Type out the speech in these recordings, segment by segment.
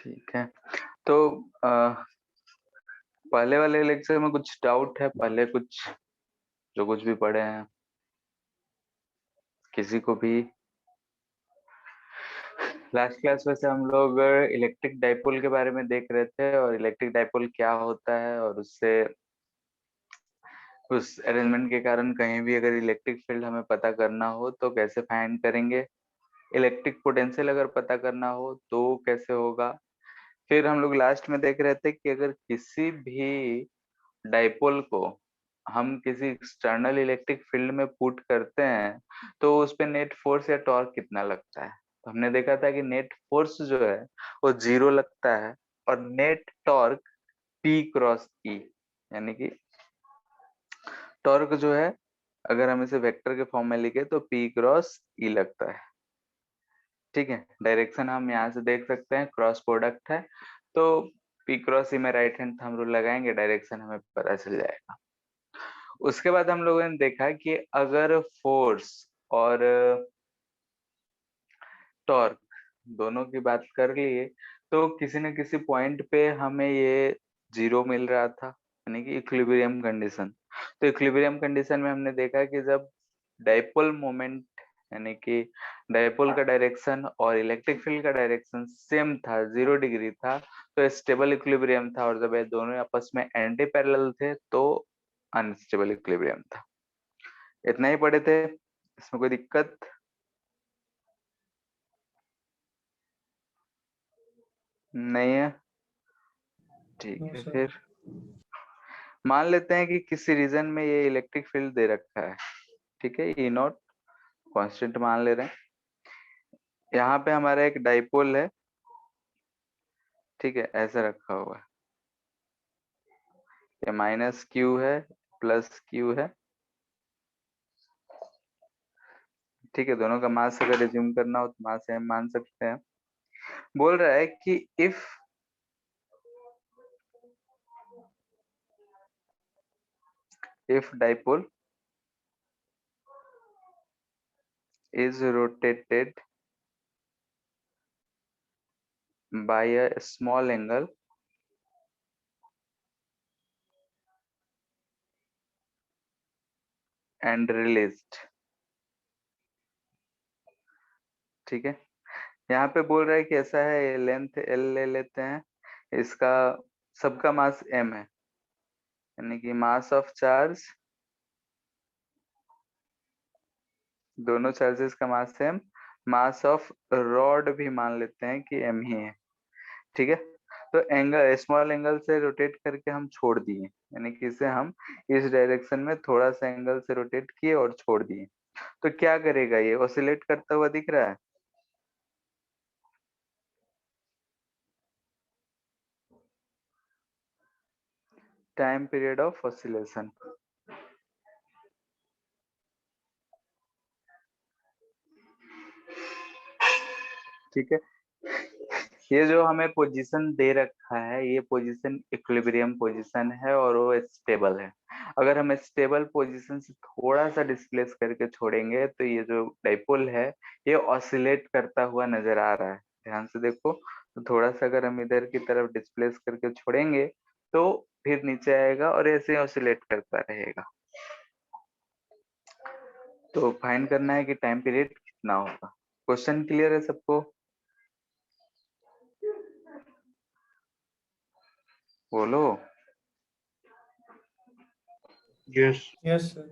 ठीक है। तो पहले वाले लेक्चर में कुछ डाउट है? पहले कुछ जो कुछ भी पढ़े हैं किसी को भी? लास्ट क्लास में से हम लोग इलेक्ट्रिक डाइपोल के बारे में देख रहे थे, और इलेक्ट्रिक डाइपोल क्या होता है, और उससे उस अरेंजमेंट के कारण कहीं भी अगर इलेक्ट्रिक फील्ड हमें पता करना हो तो कैसे फाइंड करेंगे, इलेक्ट्रिक पोटेंशियल अगर पता करना हो तो कैसे होगा। फिर हम लोग लास्ट में देख रहे थे कि अगर किसी भी डाइपोल को हम किसी एक्सटर्नल इलेक्ट्रिक फील्ड में पुट करते हैं तो उस पे नेट फोर्स या टॉर्क कितना लगता है। तो हमने देखा था कि नेट फोर्स जो है वो 0 लगता है, और net torque P cross E, यानी कि टॉर्क जो है अगर हम इसे वेक्टर के फॉर्म में लिखे तो P क्रॉस E लगता है। ठीक है, डायरेक्शन हम यहाँ से देख सकते हैं, क्रॉस प्रोडक्ट है, तो P क्रॉस E में राइट हैंड थंब रूल लगाएंगे, डायरेक्शन हमें पता चल जाएगा। उसके बाद हम लोगों ने देखा कि अगर फोर्स और टॉर्क दोनों की बात कर लिए तो किसी न किसी पॉइंट पे हमें ये 0 मिल रहा था, यानी कि इक्विलिब्रियम कंडीशन। तो इक्विलिब्रियम कंडीशन में हमने देखा कि जब डाइपोल मोमेंट यानी कि डाइपोल का डायरेक्शन और इलेक्ट्रिक फील्ड का डायरेक्शन सेम था, 0 डिग्री था, तो स्टेबल इक्विलिब्रियम था, और जब ये दोनों आपस में एंटी पैरेलल थे तो अनस्टेबल इक्विलिब्रियम था। इतना ही पढ़े थे, इसमें कोई दिक्कत? नहीं है? ठीक है, फिर मान लेते हैं कि किसी रीजन में ये इलेक्ट्रिक फील्ड दे रखा है। ठीक है, ई नॉट कांस्टेंट मान ले रहे हैं। यहाँ पे हमारा एक डाइपोल है, ठीक है, ऐसा रखा हुआ है, ये माइनस क्यू है, प्लस क्यू है। ठीक है, दोनों का मास अगर रिज्यूम करना हो तो मास सेम मान सकते हैं। बोल रहा है कि if dipole is rotated by a small angle and released। ठीक है, यहाँ पे बोल रहा है कि ऐसा है, लेंथ L ले लेते हैं, इसका सबका मास m है, यानी कि मास ऑफ चार्ज, दोनों चार्जेस का mass same, mass of rod भी मान लेते हैं कि m ही है। ठीक है, तो एंगल स्मॉल एंगल से रोटेट करके हम छोड़ दिए, यानी कि इसे हम इस डायरेक्शन में थोड़ा सा एंगल से रोटेट किए और छोड़ दिए, तो क्या करेगा, ये ऑसिलेट करता हुआ दिख रहा है। Time period of oscillation. ठीक है, ये जो हमें पोजीशन दे रखा है ये पोजीशन इक्विलिब्रियम पोजीशन है और वो स्टेबल है। अगर हम स्टेबल पोजीशन से थोड़ा सा डिस्प्लेस करके छोड़ेंगे तो ये जो डाइपोल है ये ऑसिलेट करता हुआ नजर आ रहा है। ध्यान से देखो, तो थोड़ा सा अगर हम इधर की तरफ डिस्प्लेस करके छोड़ेंगे तो फिर नीचे आएगा और ऐसे ऑसिलेट करता रहेगा। तो फाइंड करना है कि टाइम पीरियड कितना होगा। क्वेश्चन क्लियर है सबको? बोलो। Yes yes sir.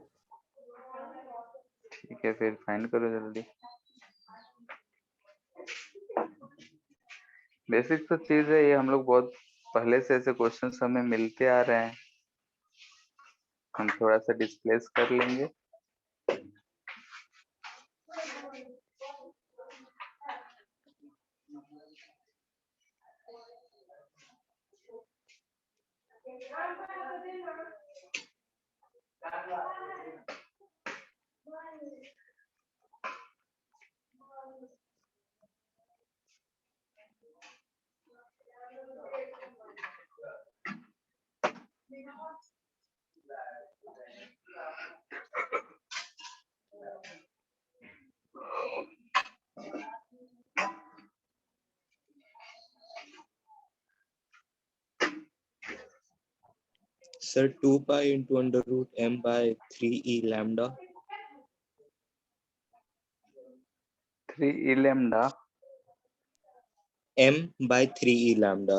ठीक है, फिर फाइंड करो जल्दी। बेसिक तो चीज है ये, हम लोग बहुत पहले से ऐसे क्वेश्चंस हमें मिलते आ रहे हैं, हम थोड़ा सा डिस्प्लेस कर लेंगे। Sir 2 pi into under root m by 3e lambda. 3e lambda m by 3e lambda.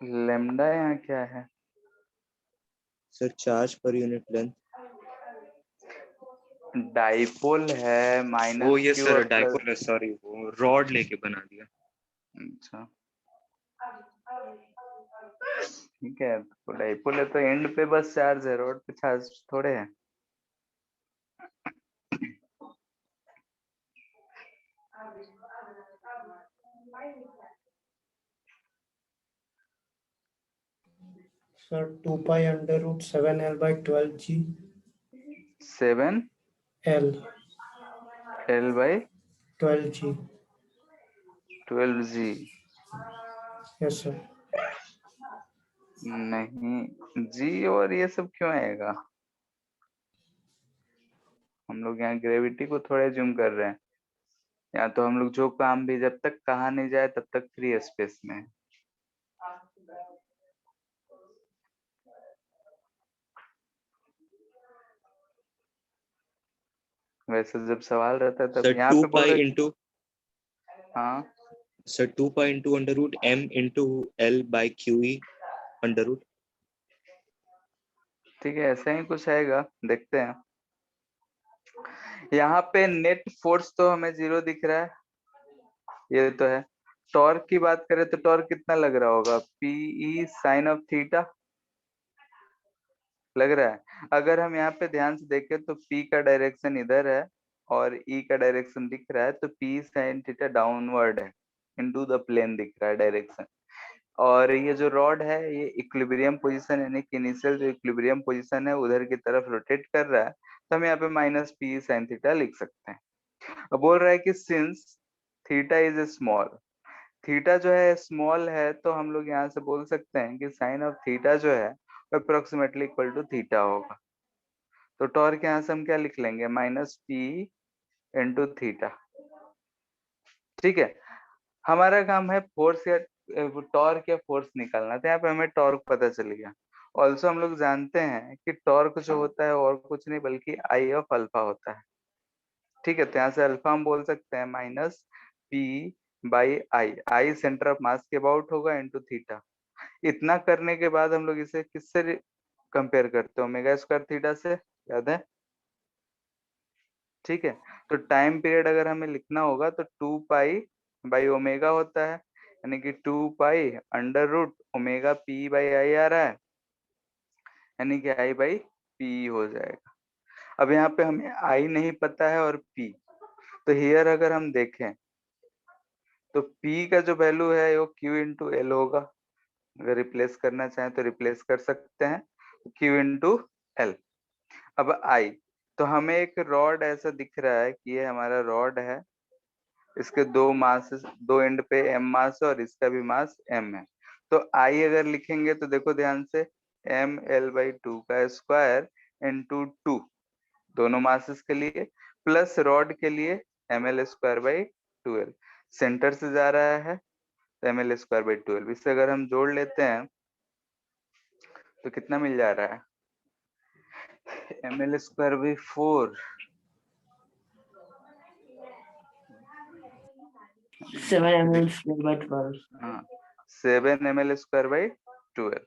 Lambda यहाँ क्या है? Sir charge per unit length. Dipole है ओ माइनस ये क्यू सर और प्लस। डाइपोल है, सॉरी वो रॉड लेके बना दिया. अच्छा ठीक है, तो डाइपोल है तो एंड पे बस चार्ज है, रोड पे चार्ज थोड़े है। Sir 2 pi under root 7l by 12g 7 l L by 12g. 12G। Yes sir. नहीं, जी और ये सब क्यों आएगा? हम लोग यहाँ ग्रेविटी को थोड़ा जूम कर रहे हैं। या तो हम लोग जो काम भी जब तक कहा नहीं जाए तब तक फ्री स्पेस में है। वैसे जब सवाल रहता है तब सर यहाँ 2 पे बोल pi रहे। into हाँ sir 2 pi into under root m into l by qe under root. ठीक है, ऐसा ही कुछ आएगा, देखते हैं। यहाँ पे नेट फोर्स तो हमें 0 दिख रहा है, ये तो है। टॉर्क की बात करें तो टॉर्क कितना लग रहा होगा? पीई साइन ऑफ थीटा लग रहा है। अगर हम यहाँ पे ध्यान से देखें तो P का डायरेक्शन इधर है और E का डायरेक्शन दिख रहा है, तो P साइन थीटा डाउनवर्ड है, इनटू द प्लेन दिख रहा है डायरेक्शन। और ये जो रॉड है ये इक्विलिब्रियम पोजीशन यानी कि इनिशियल जो इक्विलिब्रियम पोजीशन है उधर की तरफ रोटेट कर रहा है, तो हम यहाँ पे माइनस पी साइन थीटा लिख सकते हैं। अब बोल रहा है कि since theta is small, theta जो है स्मॉल है, तो हम लोग यहाँ से बोल सकते हैं कि साइन ऑफ थीटा जो है अप्रोक्सीमेटली इक्वल टू थीटा होगा। तो टॉर्क यहाँ से हम क्या लिख लेंगे? Minus P into theta. ठीक है, हमारा काम है फोर्स या टॉर्क या फोर्स निकालना, तो यहाँ पे हमें टॉर्क पता चल गया। ऑल्सो हम लोग जानते हैं कि टॉर्क जो होता है और कुछ नहीं बल्कि आई ऑफ अल्फा होता है। ठीक है, तो यहाँ से अल्फा हम बोल सकते हैं minus P by I, I centre of mass के अबाउट होगा इंटू थीटा। इतना करने के बाद हम लोग इसे किससे कंपेयर करते हैं? ओमेगा स्क्वायर थीटा से, याद है? ठीक है, तो टाइम पीरियड अगर हमें लिखना होगा तो 2 पाई बाई ओमेगा होता है, यानी कि 2 pi under root omega p by i आ रहा है, यानी कि आई बाई पी हो जाएगा। अब यहाँ पे हमें आई नहीं पता है और पी, तो हियर अगर हम देखें तो पी का जो वैल्यू है वो क्यू इंटू एल होगा। अगर रिप्लेस करना चाहें तो रिप्लेस कर सकते हैं, क्यू इंटू एल। अब आई, तो हमें एक रॉड ऐसा दिख रहा है कि ये हमारा रॉड है, इसके दो मास, दो एंड पे एम मास है और इसका भी मास एम है। तो आई अगर लिखेंगे तो देखो ध्यान से, एम एल बाई टू का स्क्वायर इंटू टू, दोनों मासेस के लिए, प्लस रॉड के लिए M L square by twelve, centre से जा रहा है तो M L square by twelve. इससे अगर हम जोड़ लेते हैं तो कितना मिल जा रहा है? M L square by 4, 7 ml square by 12. हाँ 7 ml स्क्वायर बाई 12।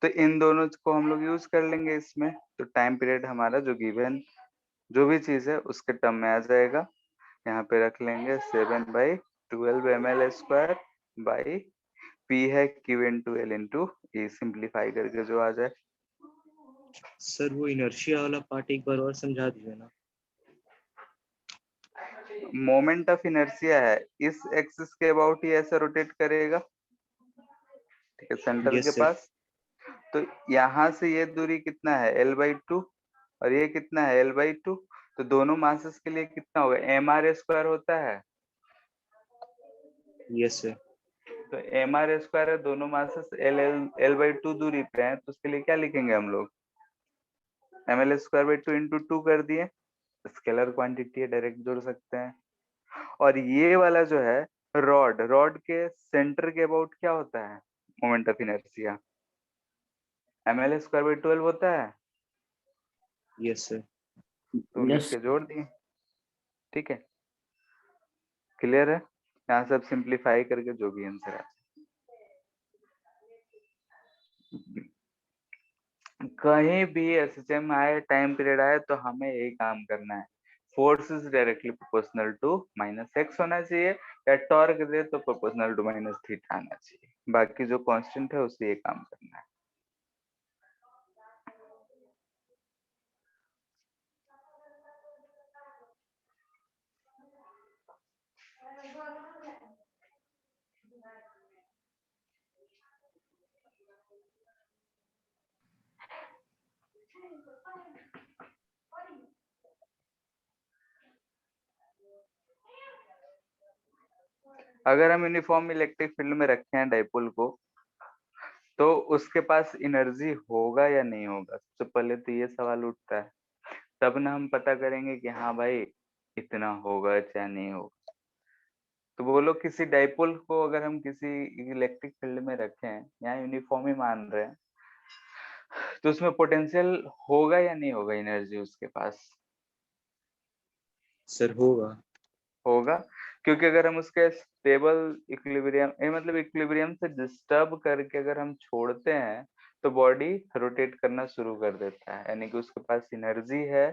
तो इन दोनों को हम लोग यूज कर लेंगे इसमें, तो टाइम पीरियड हमारा जो गिवन जो भी चीज है उसके टर्म में आ जाएगा। यहाँ पे रख लेंगे 7/12 ml स्क्वायर बाई पी है क्यू इंटू एल इंटू ई, सिंप्लीफाई करके जो आ जाए। सर वो इनर्शिया वाला पार्ट एक बार और समझा दीजिए ना. मोमेंट ऑफ इनर्शिया है, इस एक्सिस के अबाउट ही ऐसे रोटेट करेगा, ठीक है, सेंटर के यस सर. पास। तो यहाँ से ये दूरी कितना है? एल बाई टू, और ये कितना है? L by to. तो दोनों मासेस के लिए कितना होगा? एम आर स्क्वायर होता है, यस सर. तो एम आर स्क्वायर है, दोनों masses L L L by to दूरी पे हैं, तो उसके लिए क्या लिखेंगे हम लोग? M L square by two into two कर दिए, स्केलर क्वांटिटी है, डायरेक्ट जोड़ सकते हैं। और ये वाला जो है रॉड के सेंटर के अबाउट क्या होता है मोमेंट ऑफ इनर्शिया? ml²/12 होता है। Yes sir. तो लिख के जोड़ दिए, ठीक है, क्लियर है। यहाँ सब सिंप्लीफाई करके जो भी आंसर है। कहीं भी एसएचएम आए, टाइम पीरियड आए, तो हमें यही काम करना है, force is directly proportional to -x होना चाहिए, या टॉर्क दे तो प्रोपोर्शनल टू -θ आना चाहिए। बाकी जो कांस्टेंट है उससे ये काम करना है। अगर हम यूनिफॉर्म इलेक्ट्रिक फील्ड में रखे हैं डाइपोल को, तो उसके पास एनर्जी होगा या नहीं होगा, सबसे पहले तो ये सवाल उठता है। तब ना हम पता करेंगे कि हाँ भाई इतना होगा या नहीं होगा। तो बोलो किसी डाइपोल को अगर हम किसी इलेक्ट्रिक फील्ड में रखें, यहाँ यूनिफॉर्म ही मान रहे हैं, तो उसमें पोटेंशियल होगा या नहीं होगा एनर्जी उसके पास? सर होगा। होगा, क्योंकि अगर हम उसके स्टेबल इक्विलिब्रियम, मतलब इक्विलिब्रियम से डिस्टर्ब करके अगर हम छोड़ते हैं, तो बॉडी रोटेट करना शुरू कर देता है, यानी कि उसके पास एनर्जी है,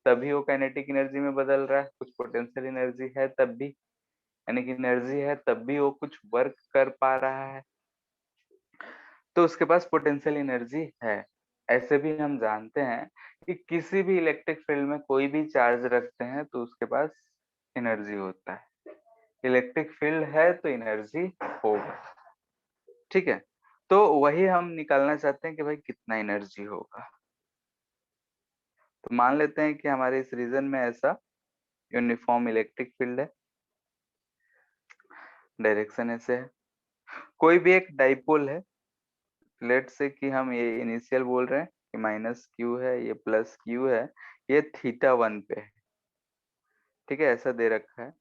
तभी वो काइनेटिक एनर्जी में बदल रहा है। कुछ पोटेंशियल एनर्जी है तब भी, यानी कि एनर्जी है तब भी वो कुछ वर्क कर पा रहा है, तो उसके पास पोटेंशियल एनर्जी है। ऐसे भी हम जानते हैं कि किसी भी इलेक्ट्रिक फील्ड में कोई भी चार्ज रखते हैं तो उसके पास एनर्जी होता है। इलेक्ट्रिक फील्ड है तो एनर्जी होगा, ठीक है। तो वही हम निकालना चाहते हैं कि भाई कितना एनर्जी होगा। तो मान लेते हैं कि हमारे इस रीजन में ऐसा यूनिफॉर्म इलेक्ट्रिक फील्ड है, डायरेक्शन ऐसे है, कोई भी एक डाइपोल है, लेट से कि हम ये इनिशियल बोल रहे हैं कि -q है, ये +q है, ये θ1 पे है, ठीक है, ऐसा दे रखा है।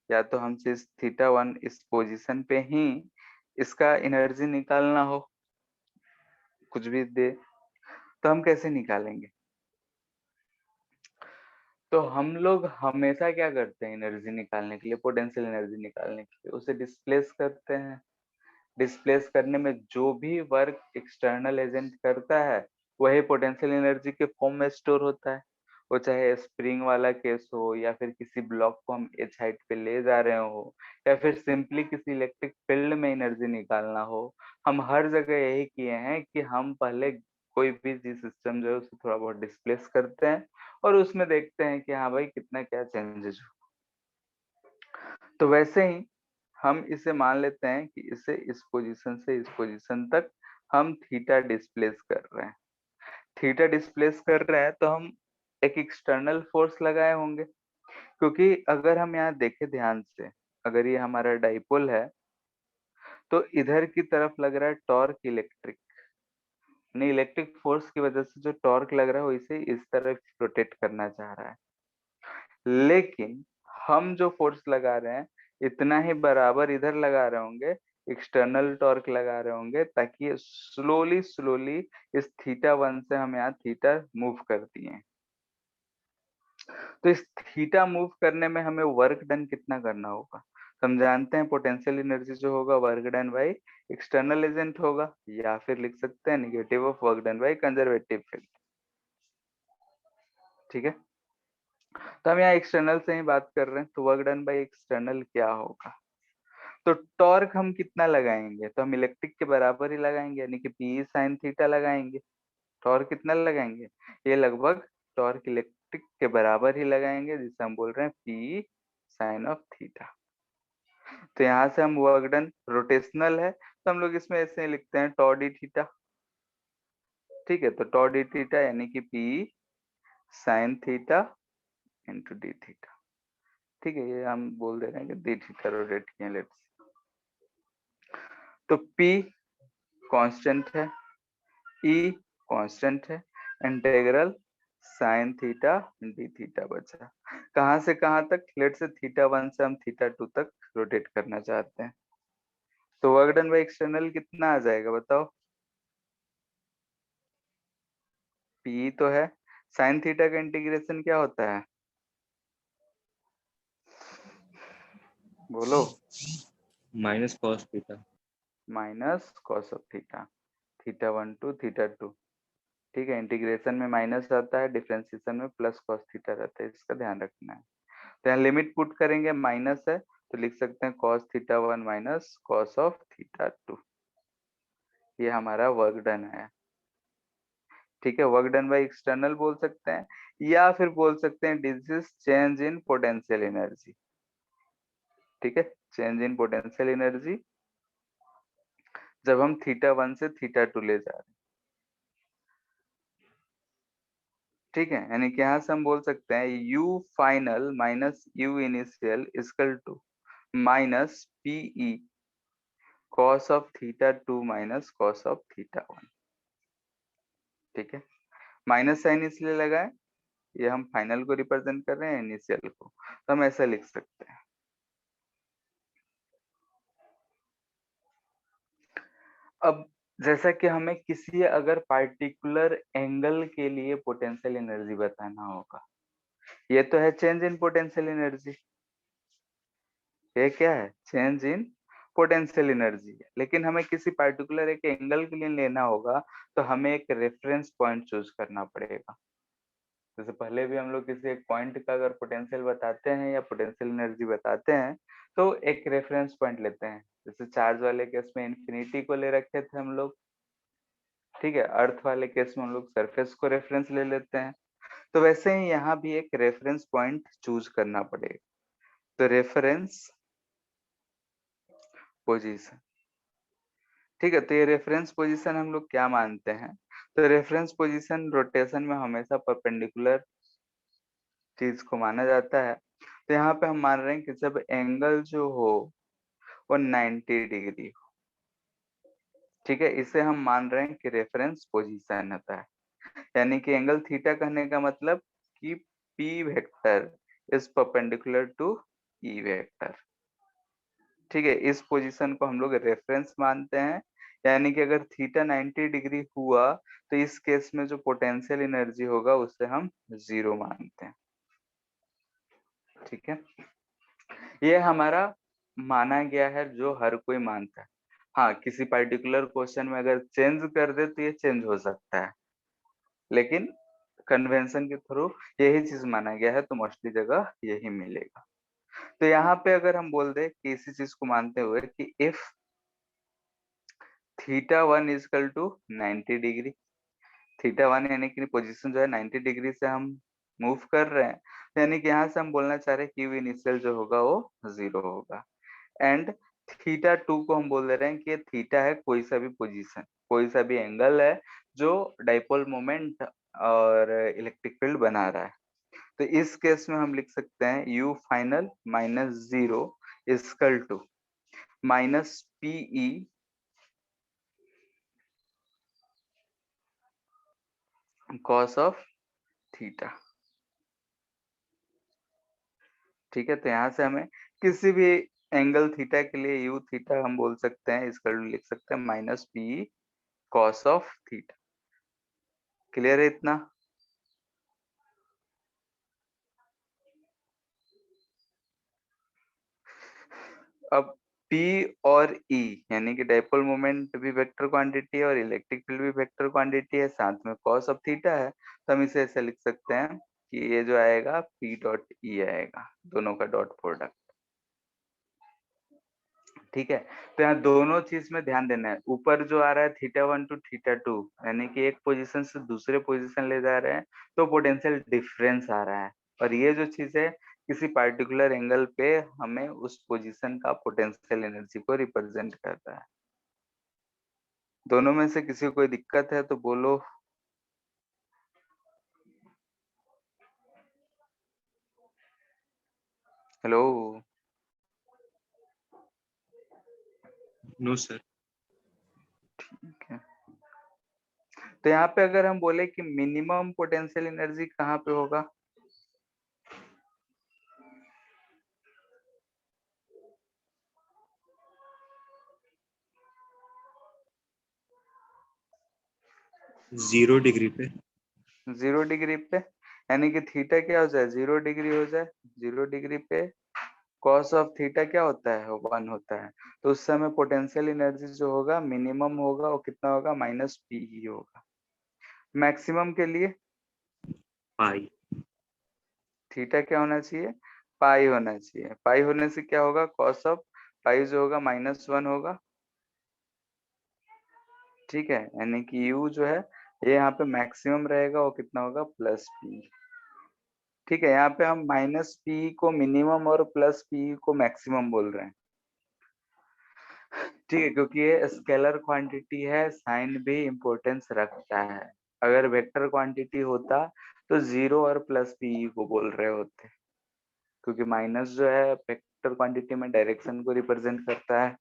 या तो हम इस θ1 इस पोजीशन पे ही इसका एनर्जी निकालना हो, कुछ भी दे, तो हम कैसे निकालेंगे? तो हम लोग हमेशा क्या करते हैं एनर्जी निकालने के लिए, पोटेंशियल एनर्जी निकालने के लिए उसे डिस्प्लेस करते हैं। डिस्प्लेस करने में जो भी वर्क एक्सटर्नल एजेंट करता है, वही पोटेंशियल एनर्जी के फॉर्म में स्टोर होता है। वो चाहे स्प्रिंग वाला केस हो, या फिर किसी ब्लॉक को हम h हाइट पे ले जा रहे हो, या फिर सिंपली किसी इलेक्ट्रिक फील्ड में एनर्जी निकालना हो, हम हर जगह यही किए हैं कि हम पहले कोई भी सिस्टम जो है उसे थोड़ा बहुत डिस्प्लेस करते हैं और उसमें देखते हैं कि हाँ भाई कितना क्या चेंजेस हो। तो वैसे ही हम इसे मान लेते हैं कि इसे इस पोजीशन से इस पोजीशन तक हम थीटा डिस्प्लेस कर रहे हैं। थीटा डिस्प्लेस कर रहे हैं तो हम एक एक्सटर्नल फोर्स लगाए होंगे, क्योंकि अगर हम यहाँ देखें ध्यान से, अगर ये हमारा डाइपोल है तो इधर की तरफ लग रहा है टॉर्क इलेक्ट्रिक, नहीं इलेक्ट्रिक फोर्स की वजह से जो टॉर्क लग रहा है वो इसे इस तरफ रोटेट करना चाह रहा है। लेकिन हम जो फोर्स लगा रहे हैं इतना ही बराबर इधर लगा रहे होंगे, एक्सटर्नल टॉर्क लगा रहे होंगे, ताकि ये स्लोली स्लोली इस θ1 से हम यहाँ थीटा मूव कर दिए। तो इस थीटा मूव करने में हमें वर्क डन कितना करना होगा? तो हम जानते हैं पोटेंशियल एनर्जी जो होगा work done by external agent होगा, या फिर लिख सकते हैं negative of work done by conservative field, ठीक है। तो हम यहाँ एक्सटर्नल से ही बात कर रहे हैं, तो वर्क डन बाई एक्सटर्नल क्या होगा? तो टॉर्क हम कितना लगाएंगे? तो हम इलेक्ट्रिक के बराबर ही लगाएंगे, यानी कि पी साइन थीटा लगाएंगे। टॉर्क कितना लगाएंगे? ये लगभग टॉर्क इलेक्ट्रिक के बराबर ही लगाएंगे, जिसे हम बोल रहे हैं पी साइन ऑफ थीटा। तो यहाँ से हम वर्क डन रोटेशनल है तो हम लोग इसमें ऐसे लिखते हैं टॉ डी थीटा, ठीक है। तो टॉ डी थीटा यानी कि P sine theta into D theta, ठीक है। ये हम बोल दे रहे हैं कि डी थीटा रोटेट किए, लेट्स। तो P कांस्टेंट है, E कांस्टेंट है, integral sine theta D theta बचा। कहां से कहां तक? लेट से θ1 से हम θ2 तक रोटेट करना चाहते हैं। तो वर्क डन बाय एक्सटर्नल कितना आ जाएगा बताओ? पी तो है, साइन थीटा का इंटीग्रेशन क्या होता है? बोलो। Minus cos theta. Minus cos of theta, θ1 to θ2। ठीक है, इंटीग्रेशन में माइनस आता है, डिफरेंशिएशन में प्लस कॉस थीटा रहता है, इसका ध्यान रखना है। तो यहाँ लिमिट पुट करेंगे, माइनस है तो लिख सकते हैं cos θ1 माइनस कॉस ऑफ θ2। ये हमारा वर्क डन है। ठीक है, वर्क डन बाय एक्सटर्नल बोल सकते हैं, या फिर बोल सकते हैं this is change in potential energy. ठीक है, चेंज इन पोटेंशियल एनर्जी जब हम θ1 से θ2 ले जा रहे हैं। ठीक है, यानी कि यहाँ से हम बोल सकते हैं u final minus u initial equal to minus PE cos of θ2 minus cos of θ1। ठीक है, माइनस साइन इसलिए लगाए, ये हम फाइनल को रिप्रेजेंट कर रहे हैं, इनिशियल को, तो हम ऐसा लिख सकते हैं। अब जैसा कि हमें किसी अगर पार्टिकुलर एंगल के लिए पोटेंशियल एनर्जी बताना होगा, ये तो है चेंज इन पोटेंशियल एनर्जी, ये क्या है? Change in potential energy. लेकिन हमें किसी पार्टिकुलर एक एंगल के लिए लेना होगा तो हमें एक रेफरेंस पॉइंट चूज करना पड़ेगा। जैसे पहले भी हम लोग किसी एक पॉइंट का अगर पोटेंशियल बताते हैं या पोटेंशियल एनर्जी बताते हैं तो एक रेफरेंस पॉइंट लेते हैं। जैसे चार्ज वाले केस में इन्फिनिटी को ले रखे थे हम लोग। ठीक है, अर्थ वाले केस में हम लोग सरफेस को रेफरेंस ले लेते हैं। तो वैसे ही यहाँ भी एक रेफरेंस पॉइंट चूज करना पड़ेगा। तो रेफरेंस पोजीशन, ठीक है, तो ये रेफरेंस पोजीशन हम लोग क्या मानते हैं? तो रेफरेंस पोजीशन रोटेशन में हमेशा परपेंडिकुलर चीज को माना जाता है। तो यहाँ पे हम मान रहे हैं कि जब एंगल जो हो वो 90 डिग्री हो। ठीक है, इसे हम मान रहे हैं कि रेफरेंस पोजीशन होता है। यानी कि एंगल थीटा कहने का मतलब कि P vector is perpendicular to E vector. ठीक है, इस पोजीशन को हम लोग रेफरेंस मानते हैं। यानी कि अगर थीटा 90 डिग्री हुआ तो इस केस में जो पोटेंशियल एनर्जी होगा उसे हम 0 मानते हैं। ठीक है, ये हमारा माना गया है जो हर कोई मानता है। हाँ, किसी पर्टिकुलर क्वेश्चन में अगर चेंज कर दे तो ये चेंज हो सकता है, लेकिन कन्वेंशन के थ्रू यही चीज माना गया है, तो मोस्टली जगह यही मिलेगा। तो यहाँ पे अगर हम बोल दे कि इसी चीज को मानते हुए कि इफ θ1 इजकल टू 90 डिग्री, θ1 यानी कि पोजीशन जो है 90 डिग्री से हम मूव कर रहे हैं, यानी कि यहाँ से हम बोलना चाह रहे हैं कि v इनिशियल जो होगा वो 0 होगा। एंड θ2 को हम बोल दे रहे हैं कि थीटा है कोई सा भी पोजीशन, कोई सा भी एंगल है जो डाइपोल मोमेंट और इलेक्ट्रिक फील्ड बना रहा है। तो इस केस में हम लिख सकते हैं u final minus 0 equal to minus PE cos of theta. ठीक है, तो यहाँ से हमें किसी भी एंगल थीटा के लिए यू थीटा हम बोल सकते हैं, इसका लिख सकते हैं minus P cos of theta. Clear है इतना? अब P और E यानी कि डाइपोल मोमेंट भी वेक्टर क्वांटिटी है और इलेक्ट्रिक फील्ड भी वेक्टर क्वांटिटी है, साथ में कॉस ऑफ थीटा है, तो हम इसे ऐसे लिख सकते हैं कि ये जो आएगा P डॉट E आएगा, दोनों का डॉट प्रोडक्ट। ठीक है, तो यहाँ दोनों चीज में ध्यान देना है। ऊपर जो आ रहा है θ1 टू θ2 यानी कि एक पोजीशन से दूसरे पोजीशन ले जा रहे हैं तो पोटेंशियल डिफरेंस आ रहा है, और ये जो चीज है किसी पार्टिकुलर एंगल पे हमें उस पोजीशन का पोटेंशियल एनर्जी को रिप्रेजेंट करता है। दोनों में से किसी को कोई दिक्कत है तो बोलो। हेलो। No sir. ठीक है, तो यहाँ पे अगर हम बोले कि मिनिमम पोटेंशियल एनर्जी कहाँ पे होगा, जीरो डिग्री पे। 0 डिग्री पे, यानी कि थीटा क्या हो जाए, 0 डिग्री हो जाए। 0 डिग्री पे कॉस ऑफ थीटा क्या होता है, 1 होता है। तो उस समय पोटेंशियल एनर्जी जो होगा मिनिमम होगा, वो कितना होगा, -p ही होगा। मैक्सिमम के लिए पाई। थीटा क्या होना चाहिए, पाई होना चाहिए। पाई होने से क्या होगा, कॉस ऑफ पाई जो होगा -1 होगा। ठीक है, यानी कि u जो है ये यहाँ पे मैक्सिमम रहेगा, वो कितना होगा, +p। ठीक है, यहाँ पे हम -p को मिनिमम और +p को मैक्सिमम बोल रहे हैं। ठीक है, क्योंकि ये स्केलर क्वांटिटी है, साइन भी इम्पोर्टेंस रखता है। अगर वेक्टर क्वांटिटी होता तो 0 और +p को बोल रहे होते, क्योंकि माइनस जो है वेक्टर क्वांटिटी में डायरेक्शन को रिप्रेजेंट करता है।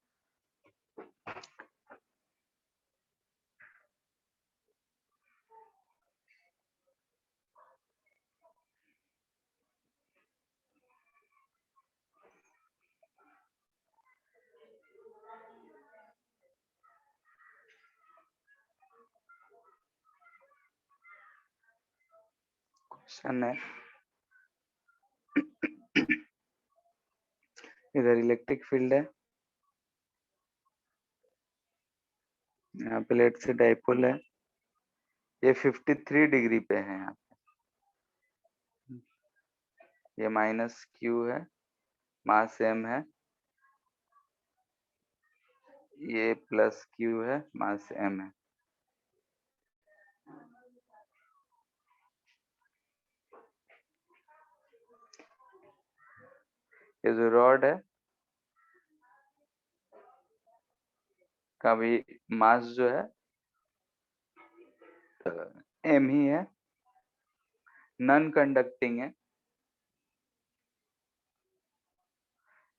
क्वेश्चन है, इधर इलेक्ट्रिक फील्ड है, यहाँ पे लेट से डाइपोल है, ये 53 डिग्री पे है यहाँ पे। ये -q है, मास m है, ये +q है, मास m है। ये जो रॉड है का भी मास जो है m ही है, नॉन कंडक्टिंग है,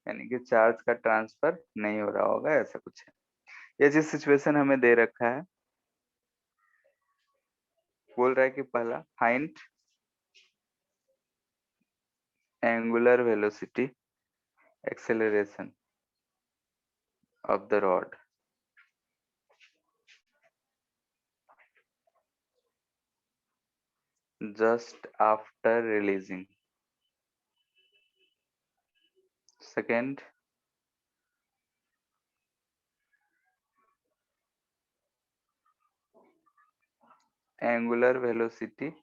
यानी कि चार्ज का ट्रांसफर नहीं हो रहा होगा, ऐसा कुछ है। ये जिस सिचुएशन हमें दे रखा है, बोल रहा है कि पहला find angular velocity acceleration of the rod just after releasing. Second, angular velocity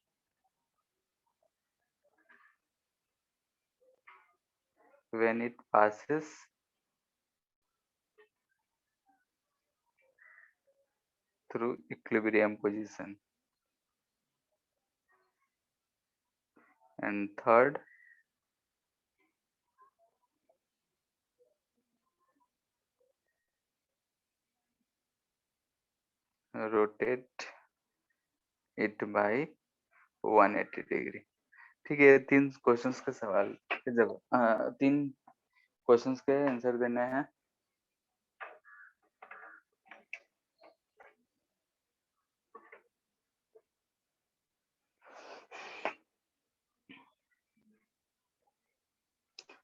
when it passes through equilibrium position. And third, rotate it by 180 degree. ठीक है, तीन क्वेश्चंस के सवाल के जवाब, तीन क्वेश्चंस के आंसर देने हैं।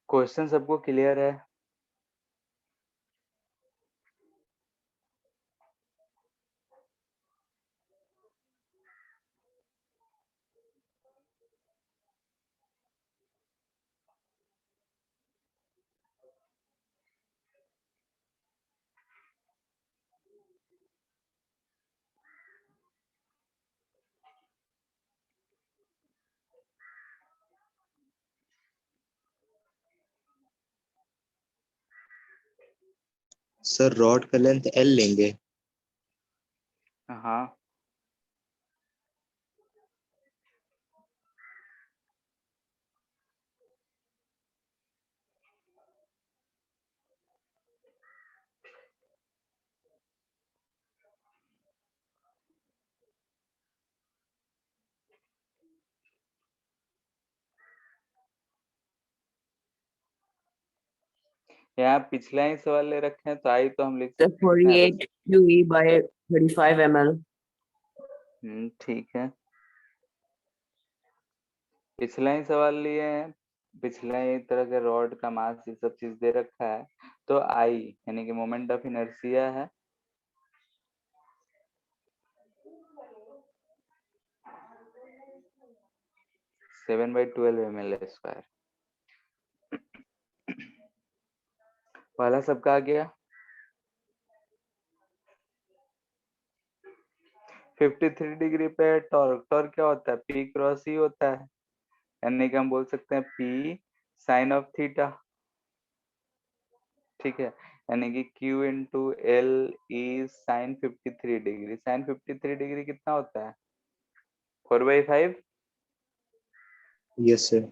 क्वेश्चन सबको क्लियर है? सर रॉड का लेंथ L लेंगे। हाँ, यहाँ पिछला ही सवाल ले रखे हैं, तो आई तो हम लिख The सकते हैं कितना है, 48 QE by 35 ml. ठीक है, पिछला ही सवाल लिए हैं, पिछला ही तरह के रॉड का मास ये सब चीज दे रखा है, तो आई यानी कि मोमेंट ऑफ इनर्शिया है 7/12 ml²। पहला सबका आ गया। 53 डिग्री पे टॉर्क, टॉर्क क्या होता है, P क्रॉस E होता है, यानी कि हम बोल सकते हैं P साइन ऑफ थीटा। ठीक है, यानी कि Q into L E sine 53 degree. Sine 53 degree कितना होता है, 4/5 यस सर।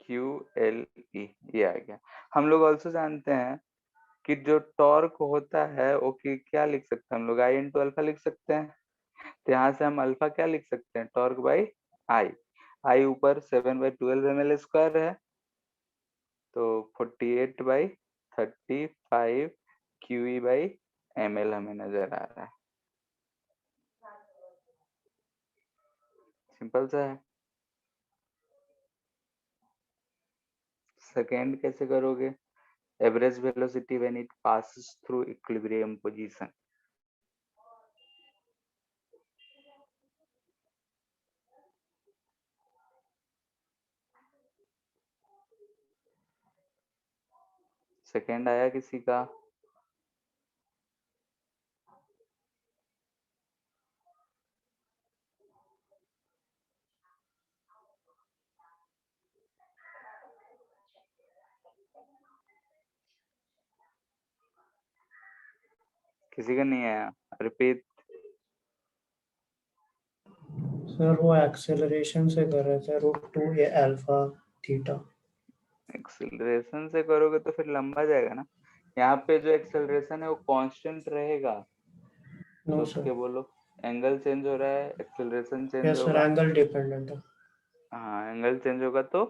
QLE, ये आ गया। हम लोग ऑल्सो जानते हैं कि जो टॉर्क होता है वो कि क्या लिख सकते हैं हम लोग, आई इंटू अल्फा लिख सकते हैं। तो यहाँ से हम अल्फा क्या लिख सकते हैं, टॉर्क बाई आई। आई ऊपर 7/12 ml² है, तो 48/35 QE/ml हमें नजर आ रहा है। सिंपल सा है। सेकेंड कैसे करोगे, average velocity when it passes through equilibrium position. Second आया किसी का, किसी का नहीं आया, रिपीट। सर वो एक्सेलरेशन से कर रहे थे, √2 ये अल्फा थीटा। एक्सेलरेशन से करोगे तो फिर लंबा जाएगा ना, यहाँ पे जो एक्सेलरेशन है वो कांस्टेंट रहेगा। नो सोच सर। के बोलो, एंगल चेंज हो रहा है, एक्सेलरेशन चेंज यस सर, होगा। एंगल डिपेंडेंट है। हाँ, एंगल चेंज होगा तो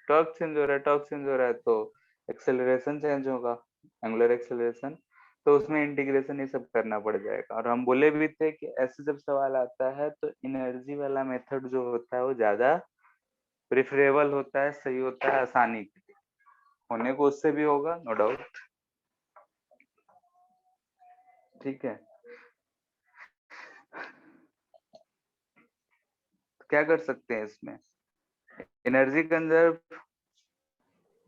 टॉर्क चेंज हो रहा है, टॉर्क चेंज हो रहा है तो एक्सेलरेशन चेंज होगा, एंगुलर एक्सेलरेशन। तो उसमें इंटीग्रेशन ये सब करना पड़ जाएगा। और हम बोले भी थे कि ऐसे जब सवाल आता है तो एनर्जी वाला मेथड जो होता है वो ज्यादा प्रिफरेबल होता है, सही होता है, आसानी के लिए होने को उससे भी होगा, नो डाउट। ठीक है, तो क्या कर सकते हैं इसमें, energy conserve,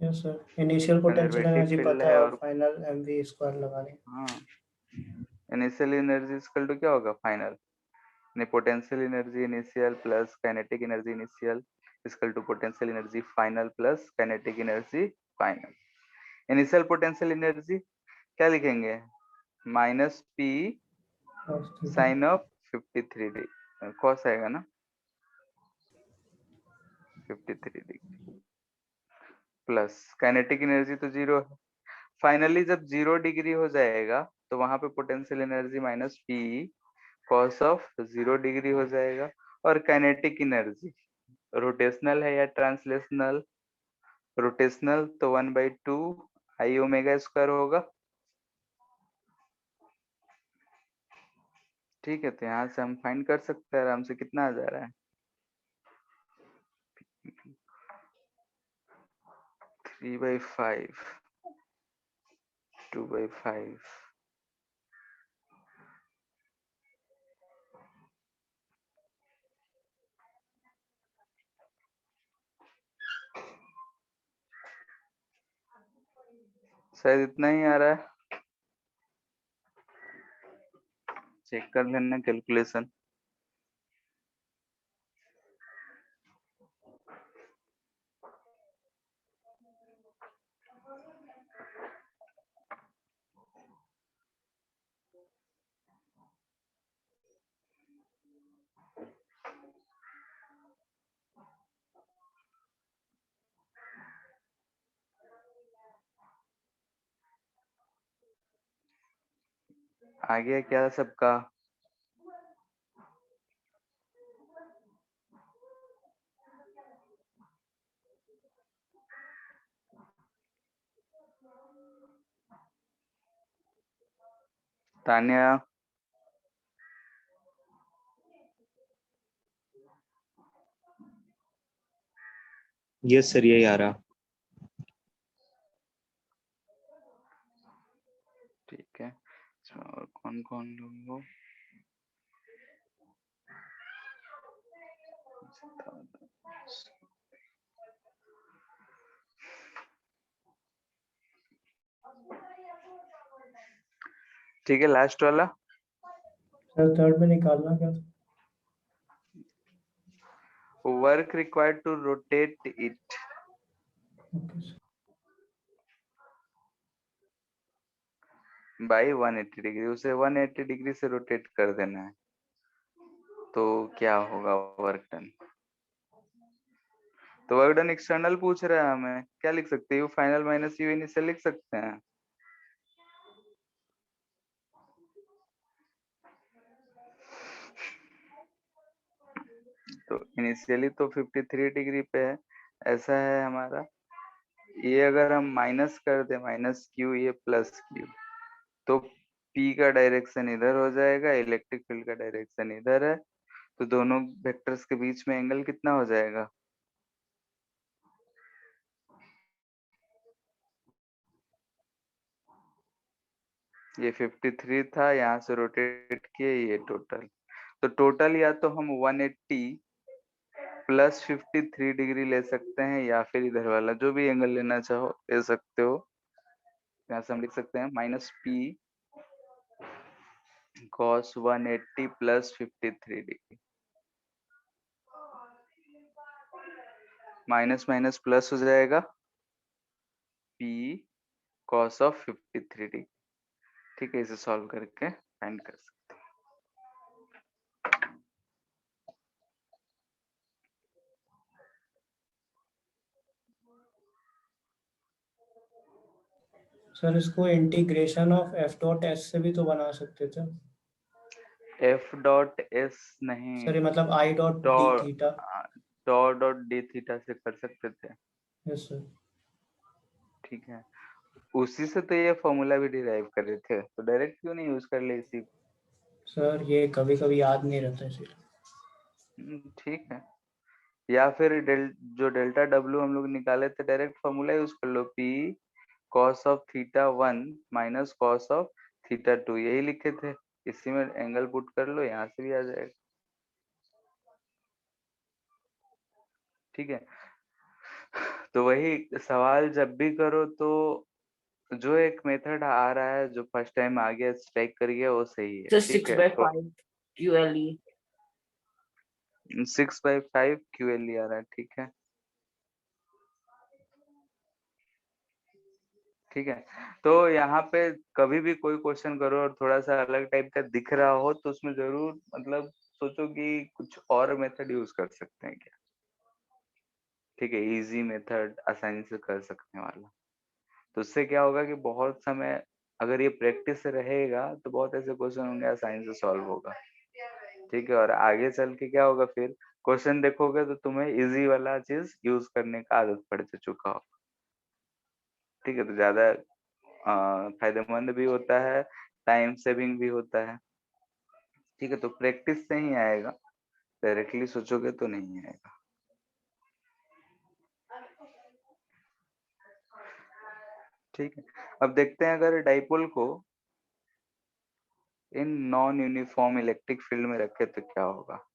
yes sir, initial potential conservative energy field पता है है, और और फाइनल mv² लगा दें। हाँ, इनिशियल एनर्जी इक्वल टू क्या होगा, final potential energy initial plus kinetic energy initial equal to potential energy final plus kinetic energy final. Initial potential energy क्या लिखेंगे, -P cos theta. Sine of 53 degree, cos आएगा ना 53 degree, plus kinetic energy तो zero है। Finally जब 0 degree हो जाएगा तो वहां पे potential energy -P cos of 0 degree हो जाएगा। और काइनेटिक एनर्जी रोटेशनल है या ट्रांसलेशनल, रोटेशनल तो 1/2 आई ओमेगा स्क्वायर होगा। ठीक है, तो यहाँ से हम फाइंड कर सकते हैं आराम से, कितना आ जा रहा है 3/5 2/5। शायद इतना ही आ रहा है, चेक कर लेना कैलकुलेशन। आ गया क्या सबका, तान्या? यस सर, यही आ रहा। ठीक है, और कौन कौन लोग ठीक है, लास्ट वाला सर थर्ड में निकालना क्या था? Work required to rotate it okay sir. By 180 degree, उसे 180 डिग्री से रोटेट कर देना है, तो क्या होगा वर्क डन? तो वर्क डन एक्सटर्नल पूछ रहा है हमें, क्या लिख सकते हैं? You final minus you initial लिख सकते हैं। तो इनिशियली तो 53 डिग्री पे है, ऐसा है हमारा। ये अगर हम माइनस कर दे, माइनस क्यू ये प्लस क्यू, तो P का डायरेक्शन इधर हो जाएगा, इलेक्ट्रिक फील्ड का डायरेक्शन इधर है, तो दोनों वेक्टर्स के बीच में एंगल कितना हो जाएगा? ये 53 था, यहाँ से रोटेट किए, ये टोटल, तो टोटल या तो हम 180 प्लस 53 डिग्री ले सकते हैं, या फिर इधर वाला जो भी एंगल लेना चाहो ले सकते हो। यहाँ से हम लिख सकते हैं minus P cos 180 plus 53 degree, minus minus plus हो जाएगा, P cos ऑफ 53 डिग्री। ठीक है, इसे सॉल्व करके फाइंड कर सकते हैं। सर इसको integration of F dot S से भी तो बना सकते थे। एफ डॉट एस नहीं, सर ये मतलब I dot D theta. Dot dot D theta से कर सकते थे। Yes sir. ठीक है, उसी से तो ये फॉर्मूला भी डिराइव कर रहे थे, तो डायरेक्ट क्यों नहीं यूज कर ले इसी? सर ये कभी कभी याद नहीं रहता इसीलिए। ठीक है, या फिर जो डेल्टा डब्ल्यू हम लोग निकाले थे, डायरेक्ट फॉर्मूला यूज कर लो, P cos of theta 1 minus cos of theta 2, यही लिखे थे, इसी में एंगल पुट कर लो, यहाँ से भी आ जाएगा। ठीक है, तो वही सवाल जब भी करो तो जो एक मेथड आ रहा है, जो फर्स्ट टाइम आ गया स्ट्राइक कर गया, वो सही है। So ठीक 6 है, by तो 5 QLE. 6/5 QLE आ रहा है। ठीक है, ठीक है, तो यहाँ पे कभी भी कोई क्वेश्चन करो और थोड़ा सा अलग टाइप का दिख रहा हो, तो उसमें जरूर मतलब सोचो कि कुछ और मेथड यूज कर सकते हैं क्या। ठीक है, इजी मेथड, आसानी से कर सकने वाला, तो उससे क्या होगा कि बहुत समय अगर ये प्रैक्टिस रहेगा तो बहुत ऐसे क्वेश्चन होंगे आसानी से सॉल्व होगा। ठीक है, और आगे चल के क्या होगा, फिर क्वेश्चन देखोगे तो तुम्हें इजी वाला चीज यूज करने का आदत पड़ चुका होगा। ठीक है, तो ज्यादा फायदेमंद भी होता है, टाइम सेविंग भी होता है। ठीक है, तो प्रैक्टिस से ही आएगा, डायरेक्टली सोचोगे तो नहीं आएगा। ठीक है, अब देखते हैं अगर डाइपोल को in non uniform electric field में रखे तो क्या होगा।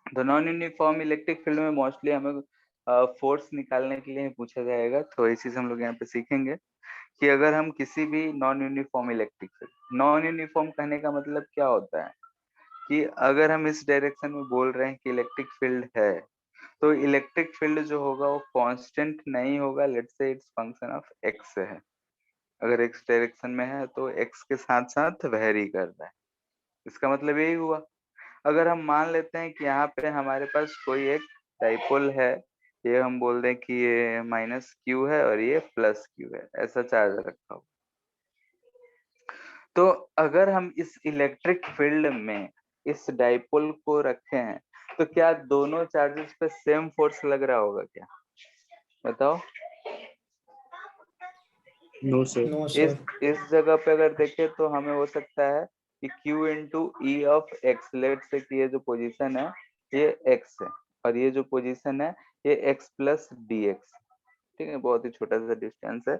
तो नॉन यूनिफॉर्म इलेक्ट्रिक फील्ड में मोस्टली हमें फोर्स निकालने के लिए पूछा जाएगा, तो ये चीज हम लोग यहाँ पे सीखेंगे कि अगर हम किसी भी non uniform electric field, non uniform कहने का मतलब क्या होता है कि अगर हम इस डायरेक्शन में बोल रहे हैं कि इलेक्ट्रिक फील्ड है, तो इलेक्ट्रिक फील्ड जो होगा वो कांस्टेंट नहीं होगा। Let's say its function of x है, अगर एक्स डायरेक्शन में है तो एक्स के साथ साथ वेरी कर रहा है, इसका मतलब यही हुआ। अगर हम मान लेते हैं कि यहाँ पे हमारे पास कोई एक डाइपोल है, ये हम बोल दें कि ये माइनस क्यू है और ये प्लस क्यू है, ऐसा चार्ज रखा हो, तो अगर हम इस इलेक्ट्रिक फील्ड में इस डाइपोल को रखे हैं, तो क्या दोनों चार्जेस पे सेम फोर्स लग रहा होगा क्या? बताओ। No sir. नो इस सर। इस जगह पे अगर देखें तो हमें हो सकता है कि Q into E of X, let say कि ये जो पोजीशन है ये x है और ये जो पोजीशन है ये x प्लस डी एक्स। ठीक है, बहुत ही छोटा सा डिस्टेंस है,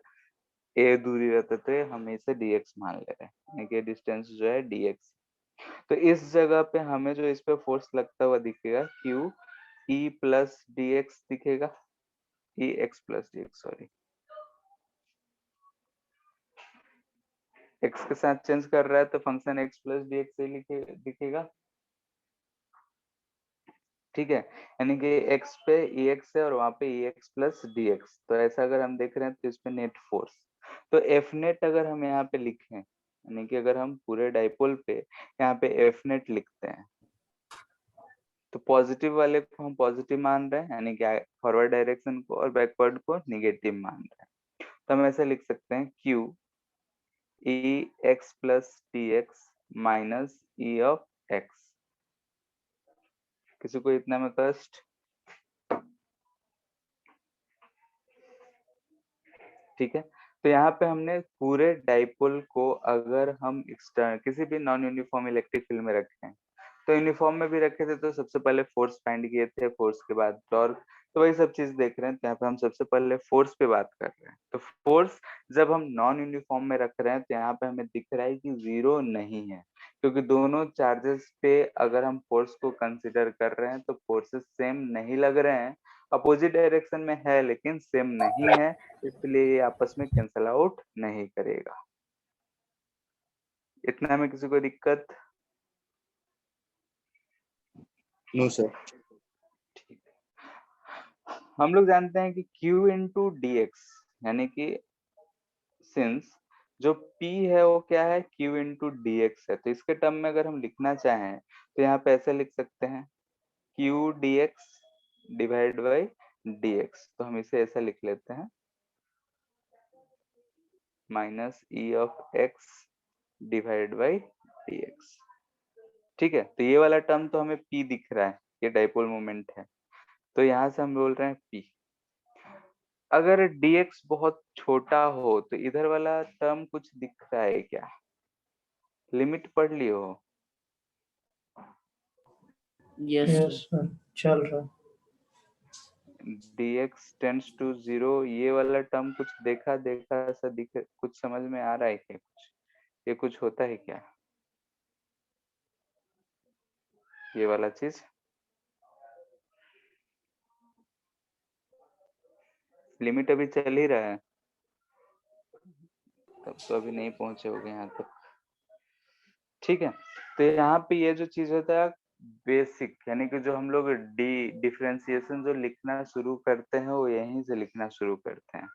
a दूरी रहते थे, हम इसे dx मान ले रहे हैं, यानी कि डिस्टेंस जो है dx। तो इस जगह पे हमें जो इस पे फोर्स लगता हुआ दिखेगा Q e plus d x दिखेगा, e x plus d x, sorry, x के साथ चेंज कर रहा है तो function x plus d x लिखे दिखेगा। ठीक है, यानी कि x पे ex है और वहां पे ex प्लस dx, तो ऐसा अगर हम देख रहे हैं तो इस पे नेट फोर्स, तो एफ नेट अगर हम यहाँ पे लिखें, यानी कि अगर हम पूरे डाइपोल पे यहाँ पे एफ नेट लिखते हैं तो पॉजिटिव वाले को हम पॉजिटिव मान रहे हैं, यानी कि फॉरवर्ड डायरेक्शन को, और बैकवर्ड को निगेटिव मान रहे हैं। तो हम ऐसे लिख सकते हैं Q E x plus d x minus E of x. किसी को इतना में कष्ट? ठीक है, तो यहाँ पे हमने पूरे डाइपोल को अगर हम एक्सटर्नल किसी भी नॉन यूनिफॉर्म इलेक्ट्रिक फील्ड में रखें, तो यूनिफॉर्म में भी रखे थे तो सबसे पहले फोर्स फाइंड किए थे, फोर्स के बाद टॉर्क, तो वही सब चीज देख रहे हैं। तो यहाँ पे हम सबसे पहले फोर्स पे बात कर रहे हैं, तो फोर्स जब हम नॉन यूनिफॉर्म में रख रहे हैं तो यहाँ पे हमें दिख रहा है कि जीरो नहीं है, क्योंकि दोनों चार्जेस पे अगर हम फोर्स को कंसिडर कर रहे हैं तो फोर्सेस सेम नहीं लग रहे हैं, अपोजिट डायरेक्शन में है लेकिन सेम नहीं है, इसलिए ये आपस में कैंसल आउट नहीं करेगा। इतना में किसी को दिक्कत? No sir. ठीक, हम लोग जानते हैं कि Q इंटू डी एक्स, यानी कि सिंस जो P है वो क्या है, Q इंटू डी एक्स है, तो इसके टर्म में अगर हम लिखना चाहें तो यहाँ पे ऐसे लिख सकते हैं Q D x divide by D X, तो हम इसे ऐसा लिख लेते हैं minus E of x divide by D x. ठीक है, तो ये वाला टर्म तो हमें P दिख रहा है, ये डाइपोल मोमेंट है, तो यहाँ से हम बोल रहे हैं P। अगर dx बहुत छोटा हो तो इधर वाला टर्म कुछ दिख रहा है क्या? लिमिट पढ़ ली हो? यस यस सर, चल रहा। dx टेंड्स टू जीरो, ये वाला टर्म कुछ देखा देखा ऐसा दिख, कुछ समझ में आ रहा है क्या? कुछ ये कुछ होता है क्या ये वाला चीज? लिमिट अभी चल ही रहा है, तब तो अभी नहीं पहुंचे होगे यहाँ तक। ठीक है, तो यहाँ पे ये जो चीज होता है बेसिक, यानी कि जो हम लोग डिफरेंशिएशन जो लिखना शुरू करते हैं वो यहीं से लिखना शुरू करते हैं।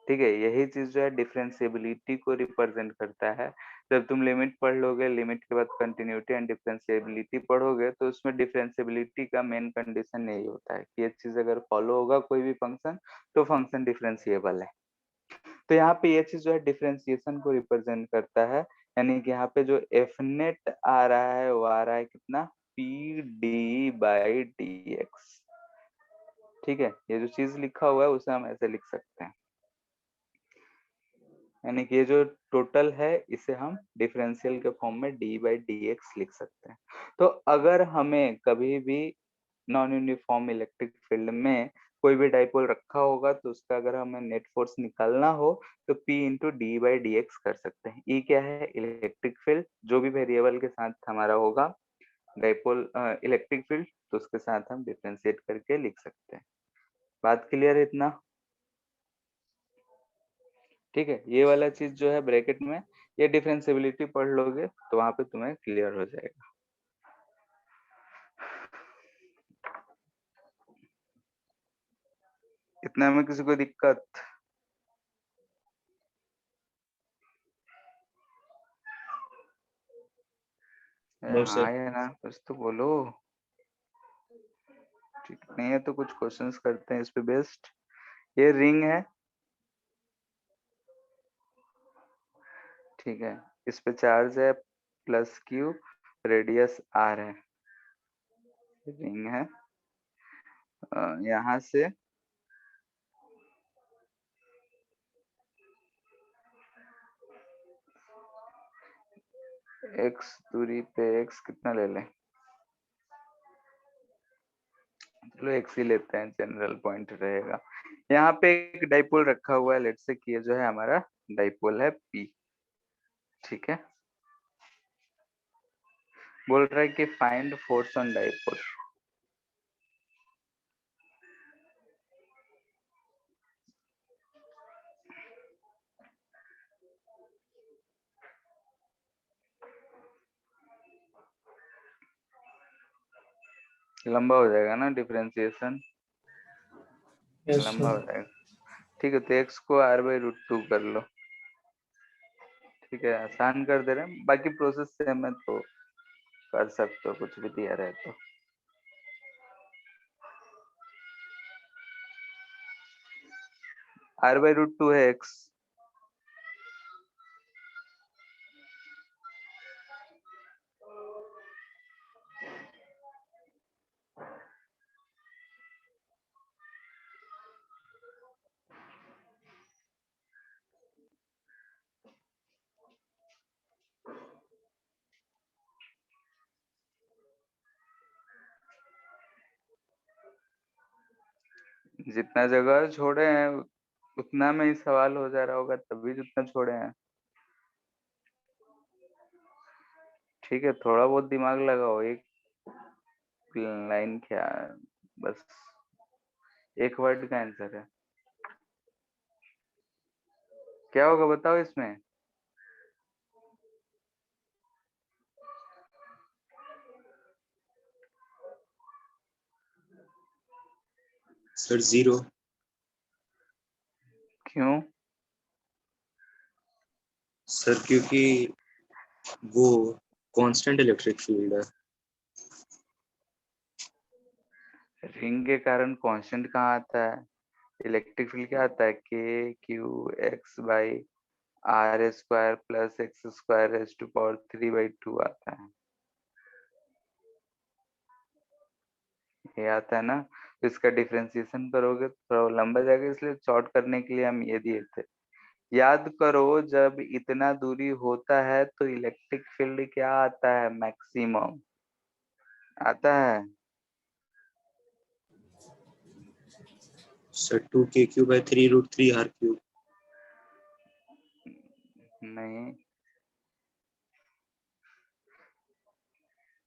ठीक है, यही चीज जो है डिफरेंशिएबिलिटी को रिप्रेजेंट करता है। जब तुम लिमिट पढ़ लोगे, लिमिट के बाद कंटिन्यूटी एंड डिफरेंशिएबिलिटी पढ़ोगे, तो उसमें डिफरेंशिएबिलिटी का मेन कंडीशन यही होता है कि ये चीज अगर फॉलो होगा कोई भी फंक्शन तो फंक्शन डिफरेंशिएबल है। तो यहाँ पे ये चीज जो है डिफरेंशिएशन को रिप्रेजेंट करता है, यानी कि यहाँ पे जो एफ नेट आ रहा है वो आ रहा है कितना, P D by D x. ठीक है, ये जो चीज लिखा हुआ है उसे हम ऐसे लिख सकते हैं, यानी कि ये जो टोटल है इसे हम डिफरेंशियल के फॉर्म में डी बाई डी एक्स लिख सकते हैं। तो अगर हमें कभी भी नॉन यूनिफॉर्म इलेक्ट्रिक फील्ड में कोई भी डाइपोल रखा होगा तो उसका अगर हमें नेट फोर्स निकालना हो तो P into D by D x कर सकते हैं। E क्या है, इलेक्ट्रिक फील्ड, जो भी वेरिएबल के साथ हमारा होगा डाइपोल इलेक्ट्रिक फील्ड, तो उसके साथ हम डिफरेंशिएट करके लिख सकते हैं। बात क्लियर है इतना? ठीक है, ये वाला चीज जो है ब्रैकेट में, ये डिफरेंशिएबिलिटी पढ़ लोगे तो वहां पे तुम्हें क्लियर हो जाएगा। इतना में किसी को दिक्कत? नो हाँ सर। या ना, कुछ तो बोलो। ठीक नहीं है तो कुछ क्वेश्चंस करते हैं इस पे बेस्ड। ये रिंग है, ठीक है, इस पे चार्ज है प्लस क्यू, रेडियस आर है, रिंग है। यहाँ से x दूरी पे x कितना ले लें? चलो x ही लेते हैं, जनरल पॉइंट रहेगा। यहाँ पे एक डाइपोल रखा हुआ है, लेट्स से कि ये जो है हमारा डाइपोल है P, ठीक है। बोल रहा है कि फाइंड फोर्स ऑन डाइपोल। लंबा हो जाएगा ना डिफरेंशिएशन, यस लंबा हो सर। जाएगा। ठीक है, तो x को r/√2 कर लो। ठीक है, आसान कर दे रहे हैं, बाकी प्रोसेस सेम है तो कर सकते हो, कुछ भी दिया रहे तो। r/√2 है x। जितना जगह छोड़े हैं उतना में ही सवाल हो जा रहा होगा, तभी जितना छोड़े हैं। ठीक है, थोड़ा बहुत दिमाग लगाओ, एक लाइन क्या, बस एक वर्ड का आंसर है। क्या होगा बताओ इसमें? सर 0। क्यों? सर क्योंकि वो कांस्टेंट इलेक्ट्रिक फील्ड है। रिंग के कारण कांस्टेंट कहाँ आता है? इलेक्ट्रिक फील्ड क्या आता है? k/r² + x² 3/2 आता है, ये आता है ना। तो इसका डिफरेंशिएशन करोगे तो थोड़ा लंबा जाएगा, इसलिए शॉर्ट करने के लिए हम ये दिए थे। याद करो, जब इतना दूरी होता है तो इलेक्ट्रिक फील्ड क्या आता है? मैक्सिमम आता है। Sir 2kq/3√3r³। नहीं,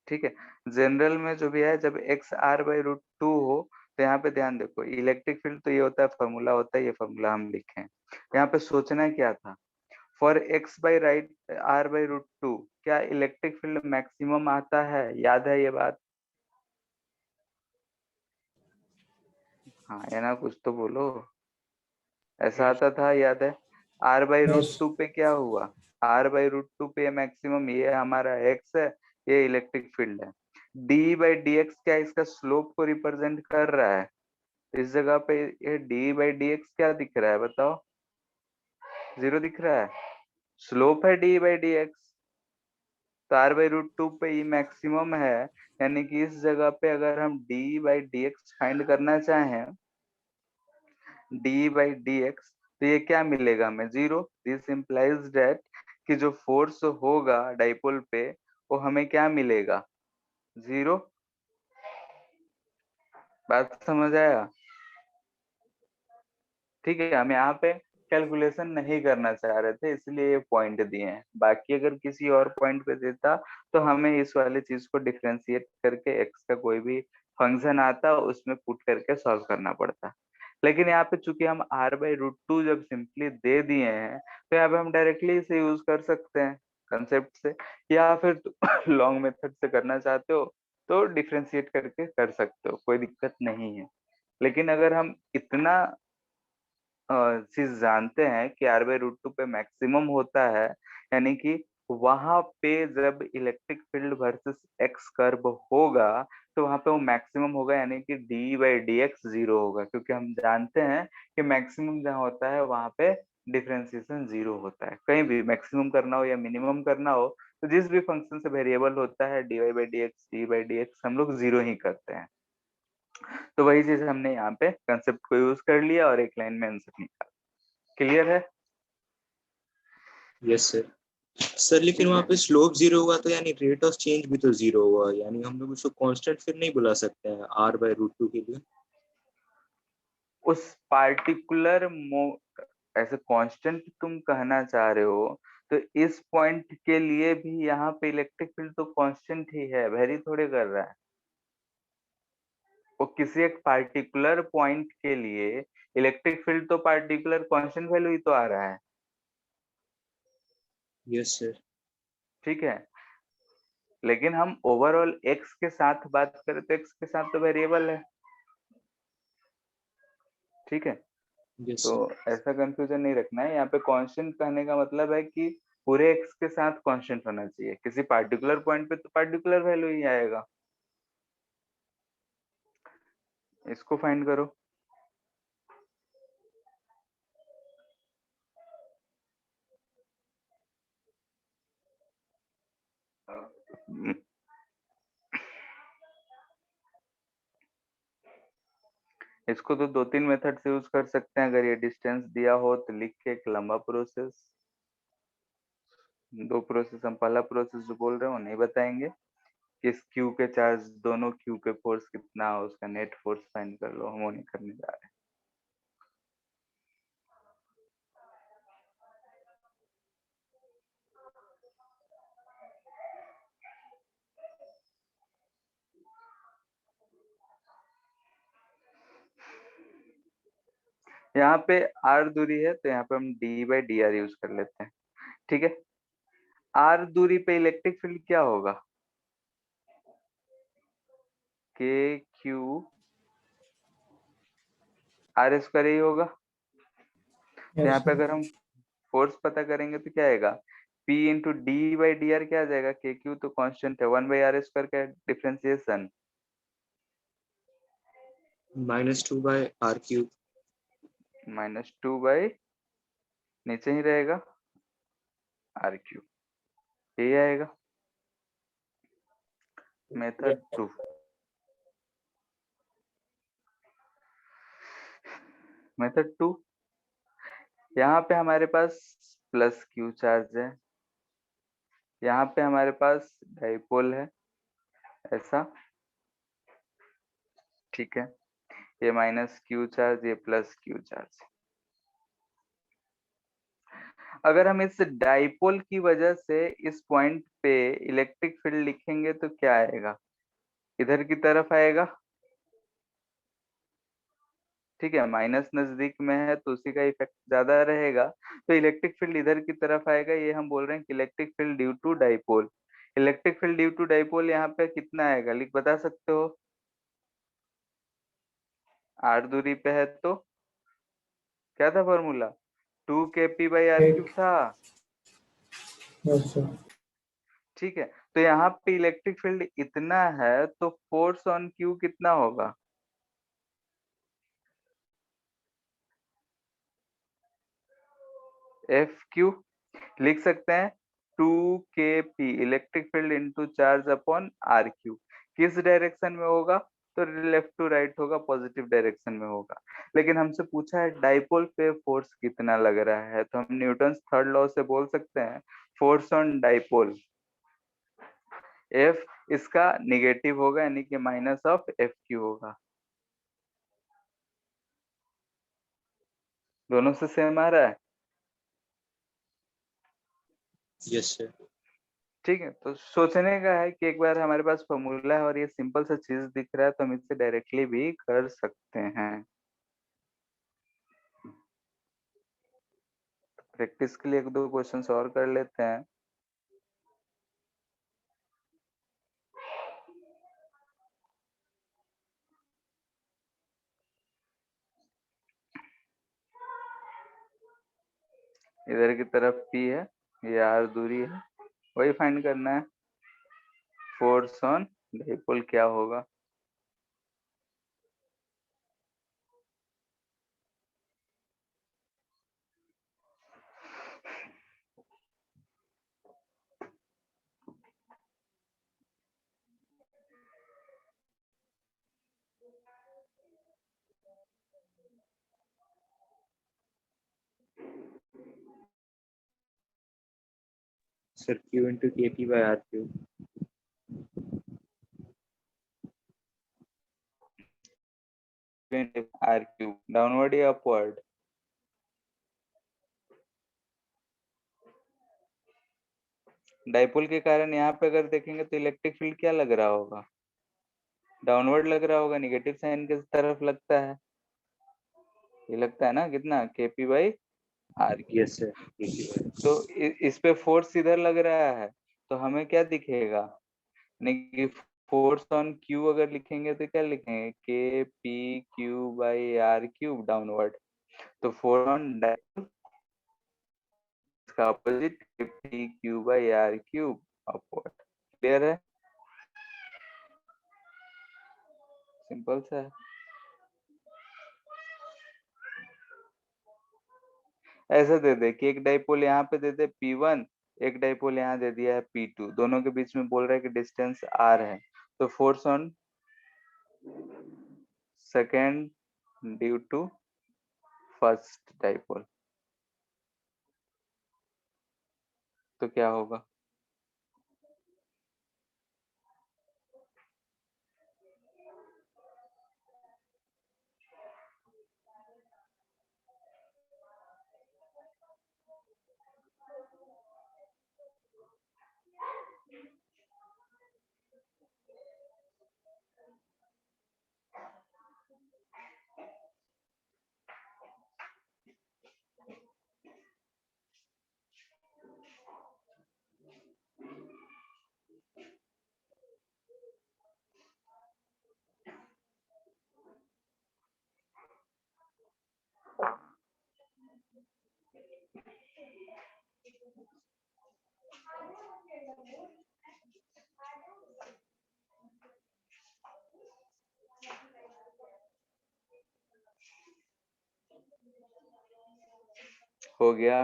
ठीक है, जनरल में जो भी है, जब x r/√2 हो तो यहाँ पे ध्यान देखो, इलेक्ट्रिक फील्ड तो ये होता है, फॉर्मूला होता है, ये फॉर्मूला हम लिखे हैं। यहाँ पे सोचना क्या था, फॉर x/r/√2 क्या इलेक्ट्रिक फील्ड मैक्सिमम आता है? याद है ये बात? हाँ है ना, कुछ तो बोलो। ऐसा आता था, याद है? r by root yes. Two पे क्या हुआ? r/√2 पे मैक्सिमम, ये हमारा x है, ये इलेक्ट्रिक फील्ड है। d/dx क्या इसका स्लोप को रिप्रेजेंट कर रहा है? इस जगह पे ये d/dx क्या दिख रहा है बताओ? 0 दिख रहा है। स्लोप है d/dx, तो r/√2 पे ये मैक्सिमम है, यानी कि इस जगह पे अगर हम d/dx फाइंड करना चाहें, d/dx, तो ये क्या मिलेगा हमें? 0। दिस इंप्लाइज दैट कि जो फोर्स होगा डाइपोल पे वो हमें क्या मिलेगा? 0। बात समझ आया? ठीक है, हम यहाँ पे कैलकुलेशन नहीं करना चाह रहे थे, इसलिए ये पॉइंट दिए हैं। बाकी अगर किसी और पॉइंट पे देता तो हमें इस वाले चीज को डिफरेंशिएट करके एक्स का कोई भी फंक्शन आता उसमें पुट करके सॉल्व करना पड़ता। लेकिन यहाँ पे चूंकि हम r/√2 जब सिंपली दे दिए हैं, तो यहाँ पे हम डायरेक्टली इसे यूज कर सकते हैं कंसेप्ट से, या फिर लॉन्ग मेथड से करना चाहते हो तो डिफरेंशिएट करके कर सकते हो, कोई दिक्कत नहीं है। लेकिन अगर हम इतना चीज जानते हैं कि r/√2 पे मैक्सिमम होता है, यानी कि वहां पे जब electric field versus x curve होगा तो वहां पे वो मैक्सिमम होगा, यानी कि d/dx 0 होगा, क्योंकि हम जानते हैं कि मैक्सिमम जहाँ होता है वहां पे डिफरेंशिएशन 0 होता है। कहीं भी मैक्सिमम करना हो या मिनिमम करना हो, तो जिस भी फंक्शन से वेरिएबल होता है dy/dx d/dx हम लोग 0 ही करते हैं। तो वही चीज हमने यहाँ पे कंसेप्ट को यूज कर लिया और एक लाइन में आंसर निकाला। क्लियर है? Yes sir. सर लेकिन वहाँ पे स्लोप जीरो हुआ तो यानी रेट ऑफ चेंज भी तो जीरो हुआ, यानी हम लोग उसको कांस्टेंट फिर नहीं बुला सकते हैं r/√2 के लिए। उस पार्टिकुलर ऐसे कांस्टेंट तुम कहना चाह रहे हो, तो इस पॉइंट के लिए भी यहाँ पे इलेक्ट्रिक फील्ड तो कांस्टेंट ही है, वेरी थोड़े कर रहा है। वो किसी एक पार्टिकुलर पॉइंट के लिए इलेक्ट्रिक फील्ड तो पार्टिकुलर कांस्टेंट वैल्यू ही तो आ रहा है। Yes sir. ठीक है, लेकिन हम ओवरऑल एक्स के साथ बात करें तो एक्स के साथ तो वेरिएबल है। ठीक है, यस तो सर। ऐसा कंफ्यूजन नहीं रखना है। यहाँ पे कांस्टेंट कहने का मतलब है कि पूरे एक्स के साथ कांस्टेंट होना चाहिए, किसी पार्टिकुलर पॉइंट पे तो पार्टिकुलर वैल्यू ही आएगा। इसको फाइंड करो। इसको तो दो तीन मेथड से यूज कर सकते हैं। अगर ये डिस्टेंस दिया हो तो लिख के एक लंबा प्रोसेस, दो प्रोसेस, हम पहला प्रोसेस जो बोल रहे हो नहीं बताएंगे। किस क्यू के चार्ज, दोनों क्यू के फोर्स कितना हो उसका नेट फोर्स फाइंड कर लो, हम वो नहीं करने जा रहे। यहाँ पे आर दूरी है तो यहाँ पे हम d/dr यूज कर लेते हैं। ठीक है, आर दूरी पे इलेक्ट्रिक फील्ड क्या होगा, के क्यू आर स्क्वायर ही होगा। तो यस यहाँ पे सर। अगर हम फोर्स पता करेंगे तो क्या आएगा, P इंटू d/dr क्या आ जाएगा, के क्यू तो कांस्टेंट है, 1/r² का डिफरेंशिएशन, -2/r³। -2 नीचे ही रहेगा r³ यही आएगा। मेथड 2, मेथड 2, यहाँ पे हमारे पास प्लस क्यू चार्ज है, यहाँ पे हमारे पास डाइपोल है ऐसा। ठीक है, ये माइनस क्यू चार्ज, ये प्लस क्यू चार्ज। अगर हम इस डाइपोल की वजह से इस पॉइंट पे इलेक्ट्रिक फील्ड लिखेंगे तो क्या आएगा, इधर की तरफ आएगा। ठीक है, माइनस नजदीक में है तो उसी का इफेक्ट ज्यादा रहेगा, तो इलेक्ट्रिक फील्ड इधर की तरफ आएगा। ये हम बोल रहे हैं कि electric field due to dipole. Electric field due to dipole यहाँ पे कितना आएगा, लिख बता सकते हो। आर दूरी पे है तो क्या था फॉर्मूला, 2kp/r³ एक। था। Yes sir. ठीक है, तो यहाँ पे इलेक्ट्रिक फील्ड इतना है तो फोर्स ऑन क्यू कितना होगा, F/Q लिख सकते हैं, 2kp electric field into charge upon r³। किस डायरेक्शन में होगा, तो लेफ्ट टू राइट होगा, पॉजिटिव डायरेक्शन में होगा। लेकिन हमसे पूछा है डाइपोल पे फोर्स कितना लग रहा है, तो हम न्यूटन्स थर्ड लॉ से बोल सकते हैं फोर्स ऑन डाइपोल F इसका निगेटिव होगा, यानी कि माइनस ऑफ F/Q होगा। दोनों से सेम आ रहा है। Yes sir. ठीक है, तो सोचने का है कि एक बार हमारे पास फॉर्मूला है और ये सिंपल सा चीज दिख रहा है तो हम इससे डायरेक्टली भी कर सकते हैं। प्रैक्टिस के लिए एक दो क्वेश्चंस और कर लेते हैं। इधर की तरफ P है, ये R दूरी है, वही फाइंड करना है। फोर्स ऑन डाइपोल क्या होगा, sir Q into KP by R cube. R cube downward या अपवर्ड? डाइपोल के कारण यहाँ पे अगर देखेंगे तो इलेक्ट्रिक फील्ड क्या लग रहा होगा? डाउनवर्ड लग रहा होगा, निगेटिव साइन की तरफ लगता है। ये लगता है ना कितना? KP by R cube। Yes sir. KP by. तो इस पे फोर्स इधर लग रहा है, तो हमें क्या दिखेगा? फोर्स ऑन Q अगर लिखेंगे तो क्या लिखेंगे? KP by R cube downward. तो फोर्स ऑन इसका opposite KP by R cube upward. Clear है? सिंपल सा है। ऐसा दे दे कि एक डाइपोल यहाँ पे दे दे P1, एक डाइपोल यहाँ दे दिया है P2, दोनों के बीच में बोल रहा है कि डिस्टेंस R है, तो force on second due to first dipole तो क्या होगा? हो गया?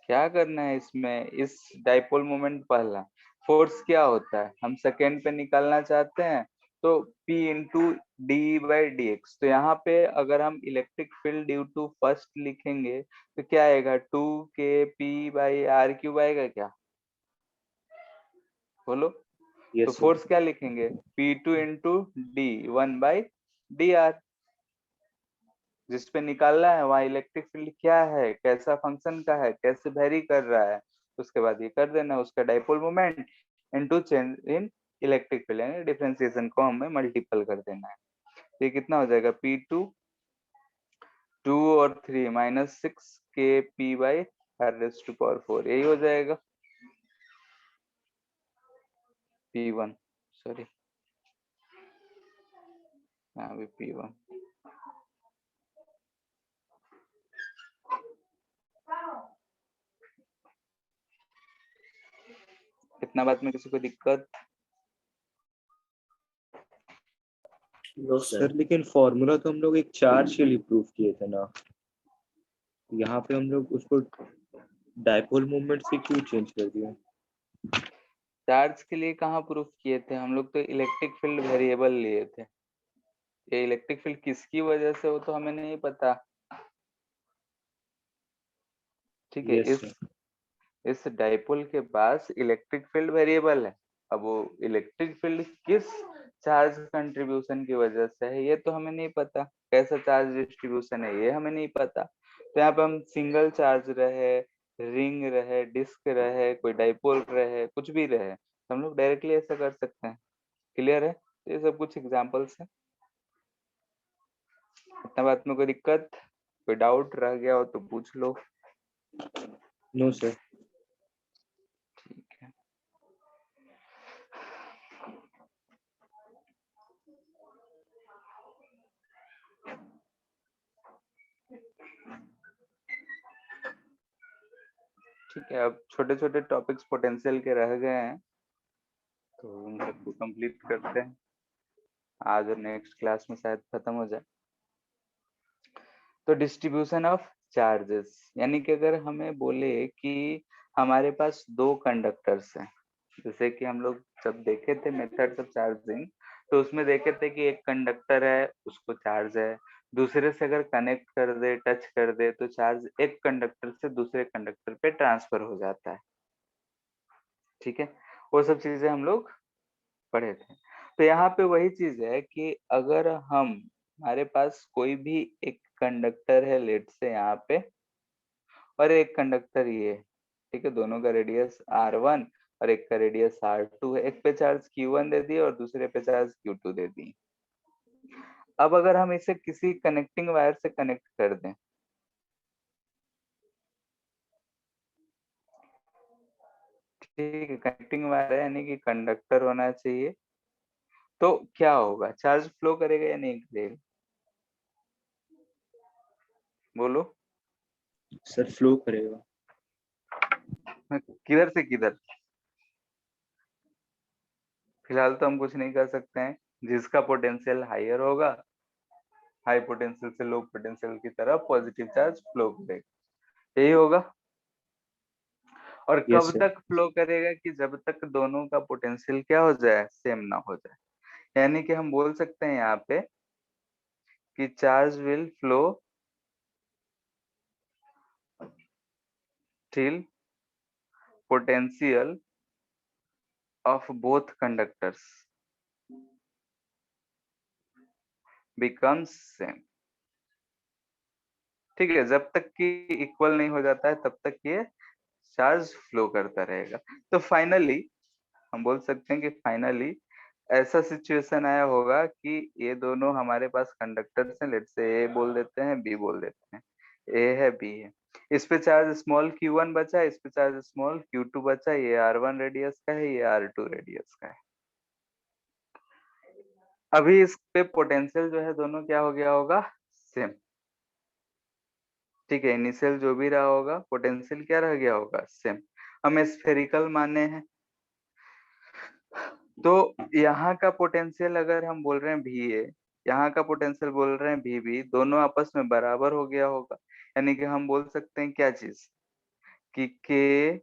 क्या करना है इसमें? इस डाइपोल मोमेंट पहला फोर्स क्या होता है हम सेकेंड पे निकालना चाहते हैं, तो P into D by D X. तो यहाँ पे अगर हम electric field due to first लिखेंगे तो क्या आएगा? 2KP बाई R क्यूब आएगा क्या? बोलो। तो Yes sir. फोर्स क्या लिखेंगे? P2 into D 1 by D R. जिस पे निकालना है वहां इलेक्ट्रिक फील्ड क्या है, कैसा फंक्शन का है, कैसे वेरी कर रहा है, उसके बाद ये कर देना उसका dipole moment into change in electric field, यानी डिफरेंशिएशन को हमें मल्टीपल कर देना है। तो ये कितना हो जाएगा? P2 2 और 3 -6KP बाई R⁴ यही हो जाएगा P1। सॉरी, यहाँ भी P1। इतना बात में किसी को दिक्कत? नो सर लेकिन फॉर्मूला तो हम लोग एक चार्ज के लिए प्रूफ किए थे ना, यहाँ पे हम लोग उसको डाइपोल मोमेंट से क्यों चेंज कर दिया? चार्ज के लिए कहाँ प्रूफ किए थे हम लोग? तो इलेक्ट्रिक फील्ड वेरिएबल लिए थे। ये इलेक्ट्रिक फील्ड किसकी वजह से हो तो हमें नहीं पता। ठीक है, Yes sir. इस डाइपोल के पास इलेक्ट्रिक फील्ड वेरिएबल है। अब वो इलेक्ट्रिक फील्ड किस चार्ज कंट्रीब्यूशन की वजह से है ये तो हमें नहीं पता, कैसा चार्ज डिस्ट्रीब्यूशन है ये हमें नहीं पता। तो यहाँ पे हम सिंगल चार्ज रहे, रिंग रहे, डिस्क रहे, कोई डाइपोल रहे, कुछ भी रहे, तो हम लोग डायरेक्टली ऐसा कर सकते हैं। क्लियर है? तो ये सब कुछ एग्जांपल्स है। इतना बात में कोई दिक्कत, कोई डाउट रह गया हो तो पूछ लो। No sir. ठीक है, ठीक है। अब छोटे छोटे टॉपिक्स पोटेंशियल के रह गए हैं तो उन सबको कंप्लीट करते हैं। आज और नेक्स्ट क्लास में शायद खत्म हो जाए। तो डिस्ट्रीब्यूशन ऑफ चार्जेस, यानी कि अगर हमें बोले कि हमारे पास दो कंडक्टर्स हैं, जैसे कि हम लोग जब देखे थे मेथड्स ऑफ चार्जिंग, तो उसमें देखे थे कि एक कंडक्टर है उसको चार्ज है, दूसरे से अगर कनेक्ट कर दे, टच कर दे, तो चार्ज एक कंडक्टर से दूसरे कंडक्टर पे ट्रांसफर हो जाता है। ठीक है, वो सब चीजें हम लोग पढ़े थे। तो यहाँ पे वही चीज है कि अगर हमारे पास कोई भी एक कंडक्टर है लेट से यहाँ पे, और एक कंडक्टर ये, ठीक है, दोनों का रेडियस r1 और एक का रेडियस r2 है। एक पे चार्ज q1 दे दिए और दूसरे पे चार्ज q2 दे दिए। अब अगर हम इसे किसी कनेक्टिंग वायर से कनेक्ट कर दें, ठीक है, कनेक्टिंग वायर है यानी कि कंडक्टर होना चाहिए, तो क्या होगा, चार्ज फ्लो करेगा या नहीं करेगा, बोलो। सर फ्लो करेगा। किधर से किधर, फिलहाल तो हम कुछ नहीं कर सकते हैं। जिसका पोटेंशियल हायर होगा, हाई पोटेंशियल से लो पोटेंशियल की तरफ पॉजिटिव चार्ज फ्लो करेगा, यही होगा। और यस कब सर। तक फ्लो करेगा, कि जब तक दोनों का पोटेंशियल क्या हो जाए, सेम ना हो जाए। यानी कि हम बोल सकते हैं यहाँ पे कि charge will flow till potential of both conductors becomes same। ठीक है, जब तक कि इक्वल नहीं हो जाता है तब तक ये चार्ज फ्लो करता रहेगा। तो फाइनली हम बोल सकते हैं कि फाइनली ऐसा सिचुएशन आया होगा कि ये दोनों हमारे पास कंडक्टर्स हैं, लेट से ए बोल देते हैं, बी बोल देते हैं, ए है, बी है। इस पे चार्ज स्मॉल q1 बचा, इस पे चार्ज स्मॉल q2 बचा। ये r1 रेडियस का है, ये r2 रेडियस का है। अभी इस पे पोटेंशियल जो है दोनों क्या हो गया होगा, सेम। ठीक है, इनिशियल जो भी रहा होगा पोटेंशियल क्या रह गया होगा, सेम। हम स्फेरिकल माने हैं, तो यहाँ का पोटेंशियल अगर हम बोल रहे हैं भी ए, यहाँ का पोटेंशियल बोल रहे हैं भी बी, दोनों आपस में बराबर हो गया होगा। यानी कि हम बोल सकते हैं क्या चीज, कि के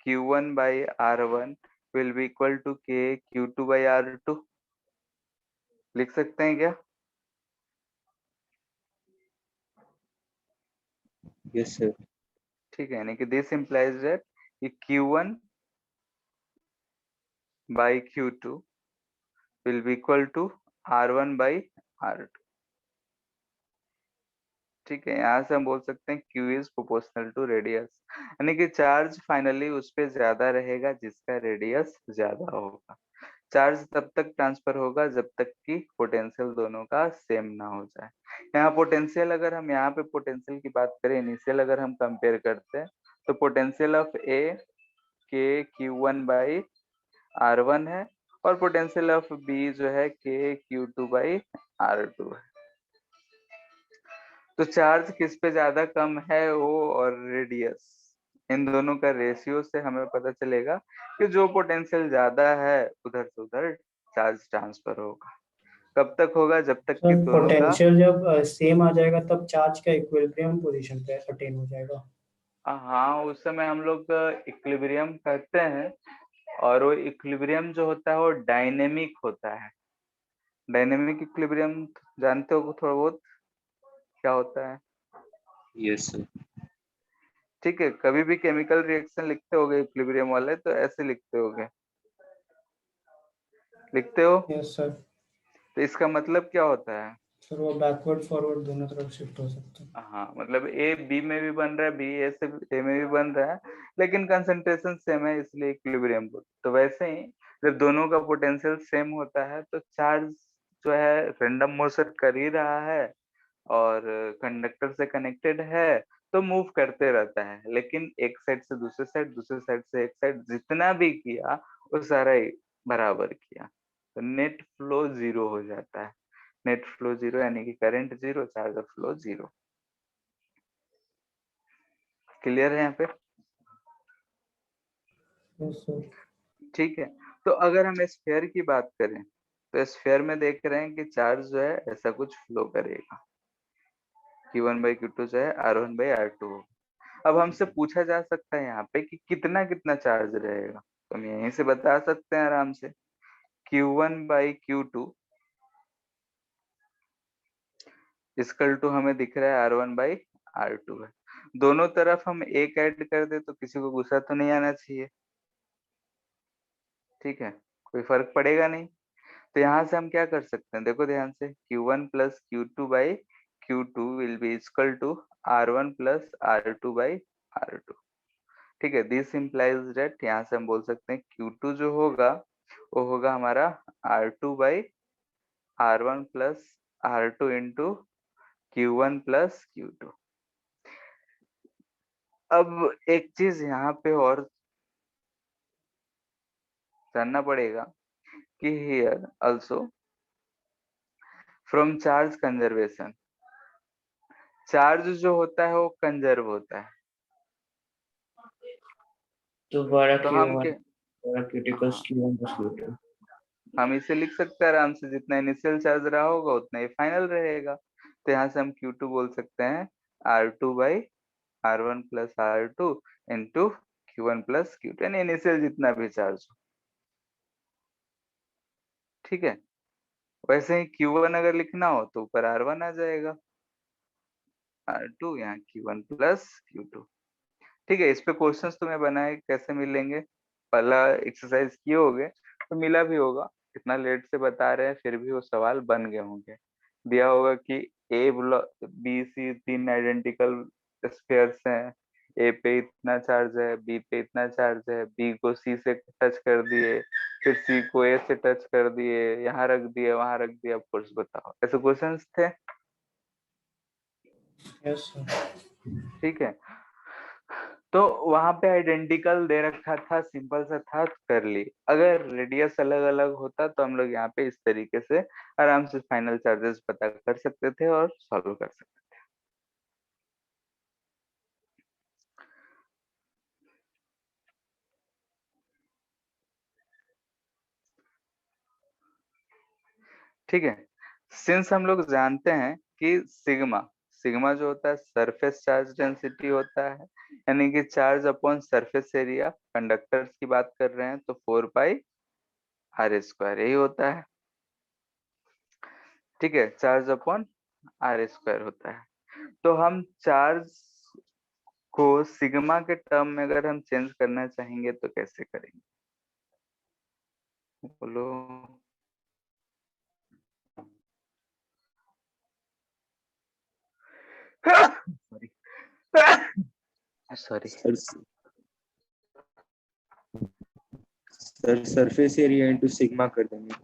q1 by r1 will be equal to K q2 by r2। लिख सकते हैं क्या? Yes sir. ठीक है, यानी कि this implies that q1 by q2 will be equal to r1 by r2। ठीक है, यहाँ से हम बोल सकते हैं Q is proportional to radius, यानी कि चार्ज फाइनली उस पे ज्यादा रहेगा जिसका रेडियस ज्यादा होगा। चार्ज तब तक ट्रांसफर होगा जब तक कि पोटेंशियल दोनों का सेम ना हो जाए। यहाँ पोटेंशियल, अगर हम यहाँ पे पोटेंशियल की बात करें, इनिशियल अगर हम कंपेयर करते हैं, तो पोटेंशियल ऑफ ए के q1 बाई r1 है, और पोटेंशियल ऑफ बी जो है के q2 बाई r2 है। तो चार्ज किस पे ज्यादा कम है, वो और रेडियस, इन दोनों का रेशियो से हमें पता चलेगा कि जो पोटेंशियल ज्यादा है उधर से उधर चार्ज ट्रांसफर होगा। कब तक होगा, जब तक कि सर दोनों का, पोटेंशियल जब सेम आ जाएगा तब चार्ज का इक्विलिब्रियम पोजीशन पे अटेन हो जाएगा। हाँ, उस समय हम लोग इक्विलिब्रियम कहते हैं। और वो इक्विलिब्रियम जो होता है वो डायनेमिक होता है। डायनेमिक इक्विलिब्रियम जानते हो थोड़ा बहुत, क्या होता है? Yes sir. ठीक है, कभी भी केमिकल रिएक्शन लिखते होगे इक्विलिब्रियम वाले तो ऐसे लिखते होगे, लिखते हो। Yes sir. तो इसका मतलब क्या होता है? सर वो बैकवर्ड फॉरवर्ड दोनों तरफ शिफ्ट हो सकता है। हाँ, मतलब ए बी में भी बन रहा है, बी ए से ए में भी बन रहा है, लेकिन कंसंट्रेशन सेम है, इसलिए इक्विलिब्रियम बोलते हैं। तो वैसे ही जब दोनों का पोटेंशियल सेम होता है तो चार्ज जो है रैंडम मोशन कर ही रहा है, और कंडक्टर से कनेक्टेड है, तो मूव करते रहता है। लेकिन एक साइड से दूसरे साइड, दूसरे साइड से एक साइड, जितना भी किया वो सारा ही बराबर किया, तो नेट फ्लो जीरो हो जाता है। नेट फ्लो जीरो यानी कि current zero, charge of flow zero. Clear है यहाँ पे? Yes sir. ठीक है, तो अगर हम स्फेयर की बात करें, तो स्फेयर में देख रहे हैं कि चार्ज जो है ऐसा कुछ फ्लो करेगा, Q1 बाई Q2 जो है R1 बाई R2। अब हमसे पूछा जा सकता है यहाँ पे कि कितना कितना चार्ज रहेगा, तो हम यहीं से बता सकते हैं आराम से। Q1 by Q2 equal to हमें दिख रहा है R1/R2 है। दोनों तरफ हम एक ऐड कर दे तो किसी को गुस्सा तो नहीं आना चाहिए, ठीक है, कोई फर्क पड़ेगा नहीं। तो यहाँ से हम क्या कर सकते हैं, देखो ध्यान से, Q1 plus Q2/Q2 will be equal to R1 plus R2/R2, ठीक है। दिस इम्प्लाइज दैट, यहाँ से हम बोल सकते हैं Q2 जो होगा वो होगा हमारा R2/R1 plus R2 into Q1 plus Q2। अब एक चीज यहाँ पे और जानना पड़ेगा कि here also from charge conservation, charge जो होता है वो कंजर्व होता है। तो बड़ा तो हम Q1 के बड़ा क्रिटिकल हाँ, Q1 plus Q2। हम इसे लिख सकते हैं आराम से, जितना इनिशियल चार्ज रहा होगा उतना ही फाइनल रहेगा। तो यहाँ से हम Q2 बोल सकते हैं R2/R1 plus R2 into Q1 plus Q2, यानी इनिशियल जितना भी चार्ज हो, ठीक है। वैसे ही Q1 अगर लिखना हो तो ऊपर R1 आ जाएगा, R2 यहाँ Q1 प्लस Q2, ठीक है। इस पे क्वेश्चंस तुम्हें बनाए कैसे मिलेंगे, पहला एक्सरसाइज किए होगे तो मिला भी होगा, इतना लेट से बता रहे हैं फिर भी वो सवाल बन गए होंगे। दिया होगा कि ए ब्लॉक बी सी तीन आइडेंटिकल स्फीयर्स हैं, ए पे इतना चार्ज है, बी पे इतना चार्ज है, बी को सी से टच कर दिए, फिर सी को ए से टच कर दिए, यहाँ रख दिए वहां रख दिया, ऑफ कोर्स बताओ, ऐसे क्वेश्चंस थे, यस सर। ठीक है। तो वहां पे आइडेंटिकल दे रखा था, सिंपल सा था, कर ली। अगर रेडियस अलग अलग होता तो हम लोग यहाँ पे इस तरीके से आराम से फाइनल चार्जेस पता कर सकते थे और सॉल्व कर सकते थे। ठीक है, सिंस हम लोग जानते हैं कि सिग्मा सिग्मा जो होता है सरफेस चार्ज डेंसिटी होता है, यानी कि charge upon surface area, conductors की बात कर रहे हैं तो 4πr² यही होता है, ठीक है, चार्ज अपॉन r² होता है। तो हम चार्ज को सिग्मा के टर्म में अगर हम चेंज करना चाहेंगे तो कैसे करेंगे, बोलो। Sorry sir sir surface area into sigma कर देंगे।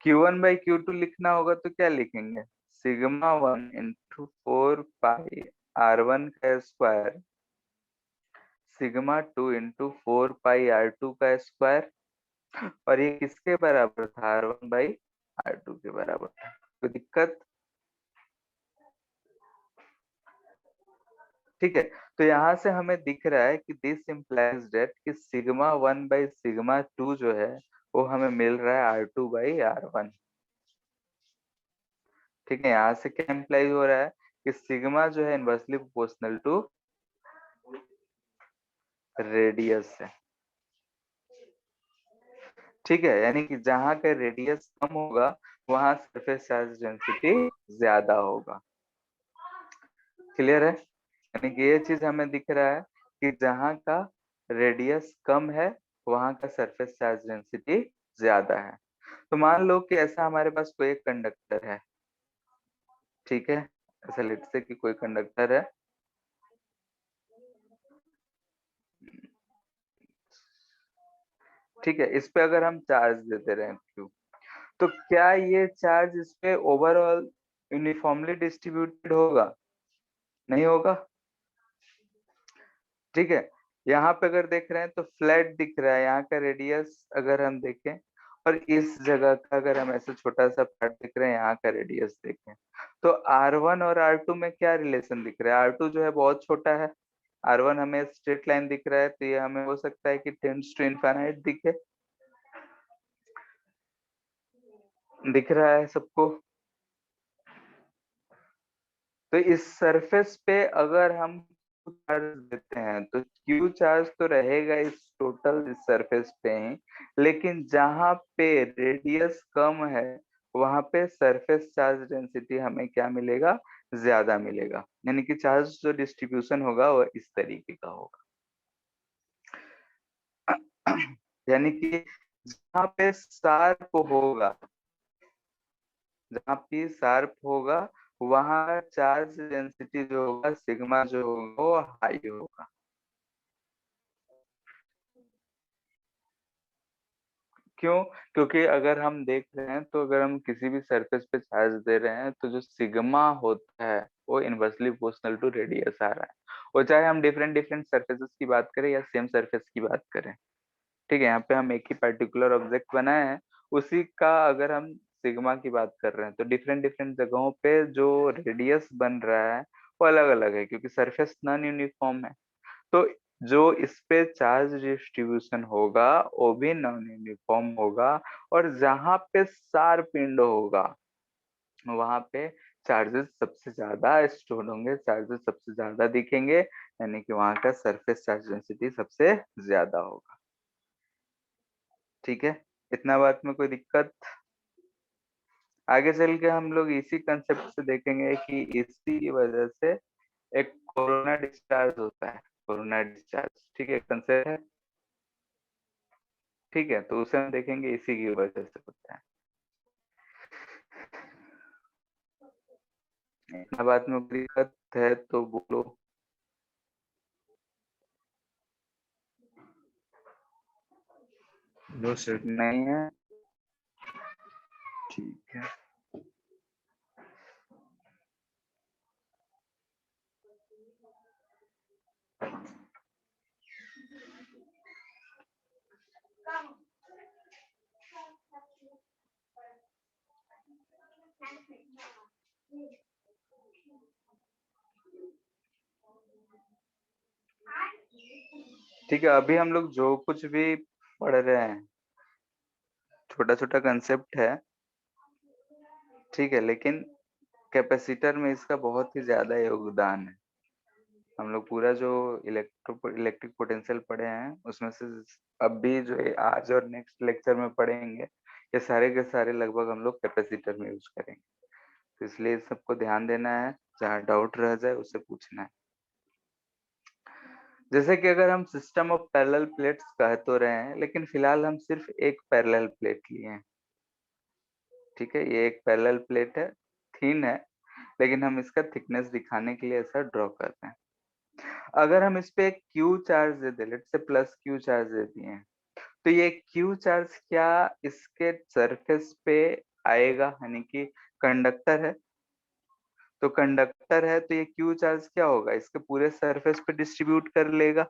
Q1/Q2 लिखना होगा तो क्या लिखेंगे, sigma 1 into 4πr1² sigma 2 into 4πr2², और ये किसके बराबर था, R1/R2 के बराबर था। कोई दिक्कत, ठीक है। तो यहाँ से हमें दिख रहा है कि दिस इम्प्लाइज दैट कि सिग्मा 1/सिग्मा 2 जो है वो हमें मिल रहा है R2/R1, ठीक है। यहाँ से क्या इम्प्लाइज हो रहा है कि सिग्मा जो है इनवर्सली प्रोपोर्शनल टू रेडियस है, ठीक है, यानी कि जहाँ का रेडियस कम होगा वहां सरफेस चार्ज डेंसिटी ज्यादा होगा, क्लियर है। यानी कि ये चीज हमें दिख रहा है कि जहाँ का रेडियस कम है वहां का सरफेस चार्ज डेंसिटी ज्यादा है। तो मान लो कि ऐसा हमारे पास कोई एक कंडक्टर है, ठीक है, ऐसा लेट से कि कोई कंडक्टर है, ठीक है, इस पे अगर हम चार्ज देते रहे Q, तो क्या ये चार्ज इस पे ओवरऑल यूनिफॉर्मली डिस्ट्रीब्यूटेड होगा, नहीं होगा, ठीक है। यहाँ पे अगर देख रहे हैं तो फ्लैट दिख रहा है, यहाँ का रेडियस अगर हम देखें और इस जगह का अगर हम ऐसे छोटा सा पार्ट देख रहे हैं, यहाँ का रेडियस देखें, तो R1 और R2 में क्या रिलेशन दिख रहा है, R2 जो है बहुत छोटा है, R1 हमें स्ट्रेट लाइन दिख रहा है, तो ये हमें हो सकता है कि टेंड्स टू इनफाइनाइट दिखे, दिख रहा है सबको। तो इस सरफेस पे अगर हम चार्ज देते हैं तो क्यू चार्ज तो रहेगा इस टोटल इस सरफेस पे ही, लेकिन जहां पे रेडियस कम है वहां पे सरफेस चार्ज डेंसिटी हमें क्या मिलेगा, ज्यादा मिलेगा। यानी कि चार्ज जो डिस्ट्रीब्यूशन होगा वो इस तरीके का होगा। यानी कि जहाँ पे शार्प होगा, जहाँ पे शार्प होगा वहां चार्ज डेंसिटी जो होगा, सिग्मा जो होगा वो हाई होगा। क्यों? क्योंकि अगर हम देख रहे हैं तो अगर हम किसी भी सरफेस पे चार्ज दे रहे हैं तो जो सिग्मा होता है वो इनवर्सली प्रोपोर्शनल टू रेडियस आ रहा है। वो चाहे हम डिफरेंट डिफरेंट सरफेसेस की बात करें या सेम सरफेस की बात करें। ठीक है, यहाँ पे हम एक ही पर्टिकुलर ऑब्जेक्ट बनाए हैं, उसी का अगर हम सिग्मा की बात कर रहे हैं तो डिफरेंट डिफरेंट जगहों पे जो रेडियस बन रहा है वो अलग अलग है, क्योंकि सरफेस नॉन यूनिफॉर्म है। तो जो इस पे चार्ज डिस्ट्रीब्यूशन होगा वो भी नॉन यूनिफॉर्म होगा, और जहां पे शार्प पिंड होगा वहां पे चार्जेस सबसे ज्यादा स्टोर होंगे, चार्जेस सबसे ज्यादा दिखेंगे, यानी कि वहां का सरफेस चार्ज डेंसिटी सबसे ज्यादा होगा। ठीक है, इतना बात में कोई दिक्कत? आगे चल के हम लोग इसी कंसेप्ट से देखेंगे कि इसी की वजह से एक कोरोना डिस्चार्ज होता है। कोरोना डिस्चार्ज, ठीक है, कंसेप्ट है। ठीक है, तो उसे हम देखेंगे इसी की वजह से होता है। इतना बात में कोई दिक्कत है तो बोलो। No sir. नहीं है? ठीक है। ठीक है, अभी हम लोग जो कुछ भी पढ़ रहे हैं छोटा छोटा कंसेप्ट है, ठीक है, लेकिन कैपेसिटर में इसका बहुत ही ज्यादा योगदान है। हम लोग पूरा जो इलेक्ट्रिक पोटेंशियल पढ़े हैं उसमें से अब भी जो है आज और नेक्स्ट लेक्चर में पढ़ेंगे, ये सारे के सारे लगभग हम लोग कैपेसिटर में यूज करेंगे। तो इसलिए सबको ध्यान देना है, जहाँ डाउट रह जाए उससे पूछना है। जैसे कि अगर हम सिस्टम ऑफ पैरेलल प्लेट्स कह तो रहे हैं, लेकिन फिलहाल हम सिर्फ एक पैरेलल प्लेट लिए हैं। ठीक है, ये एक पैरेलल प्लेट है, थिन है, लेकिन हम इसका थिकनेस दिखाने के लिए ऐसा ड्रॉ कर रहे हैं। अगर हम इस पे क्यू चार्ज दे दें, let's say plus Q charge दे दिए हैं, तो ये क्यू चार्ज क्या इसके सरफेस पे आएगा? यानी कि कंडक्टर है, तो कंडक्टर है तो ये क्यू चार्ज क्या होगा, इसके पूरे सरफेस पे डिस्ट्रीब्यूट कर लेगा।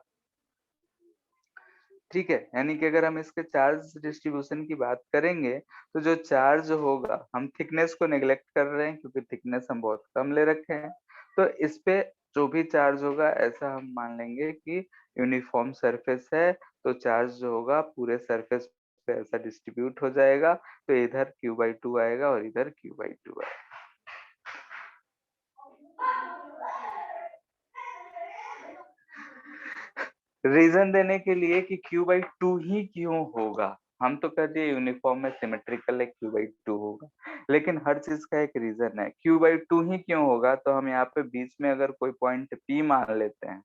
ठीक है, यानी कि अगर हम इसके चार्ज डिस्ट्रीब्यूशन की बात करेंगे तो जो चार्ज होगा, हम थिकनेस को नेग्लेक्ट कर रहे हैं क्योंकि थिकनेस हम बहुत कम ले रखे हैं, तो इस पे जो भी चार्ज होगा ऐसा हम मान लेंगे कि यूनिफॉर्म सरफेस है, तो चार्ज जो होगा पूरे सरफेस पे ऐसा डिस्ट्रीब्यूट हो जाएगा, तो इधर Q/2 आएगा और इधर Q/2 आएगा। रीजन देने के लिए कि Q/2 ही क्यों होगा, हम तो कर दिए यूनिफॉर्म में सिमेट्रिकल है, Q/2 होगा, लेकिन हर चीज का एक रीजन है। Q/2 ही क्यों होगा, तो हम यहाँ पे बीच में अगर कोई पॉइंट P मान लेते हैं,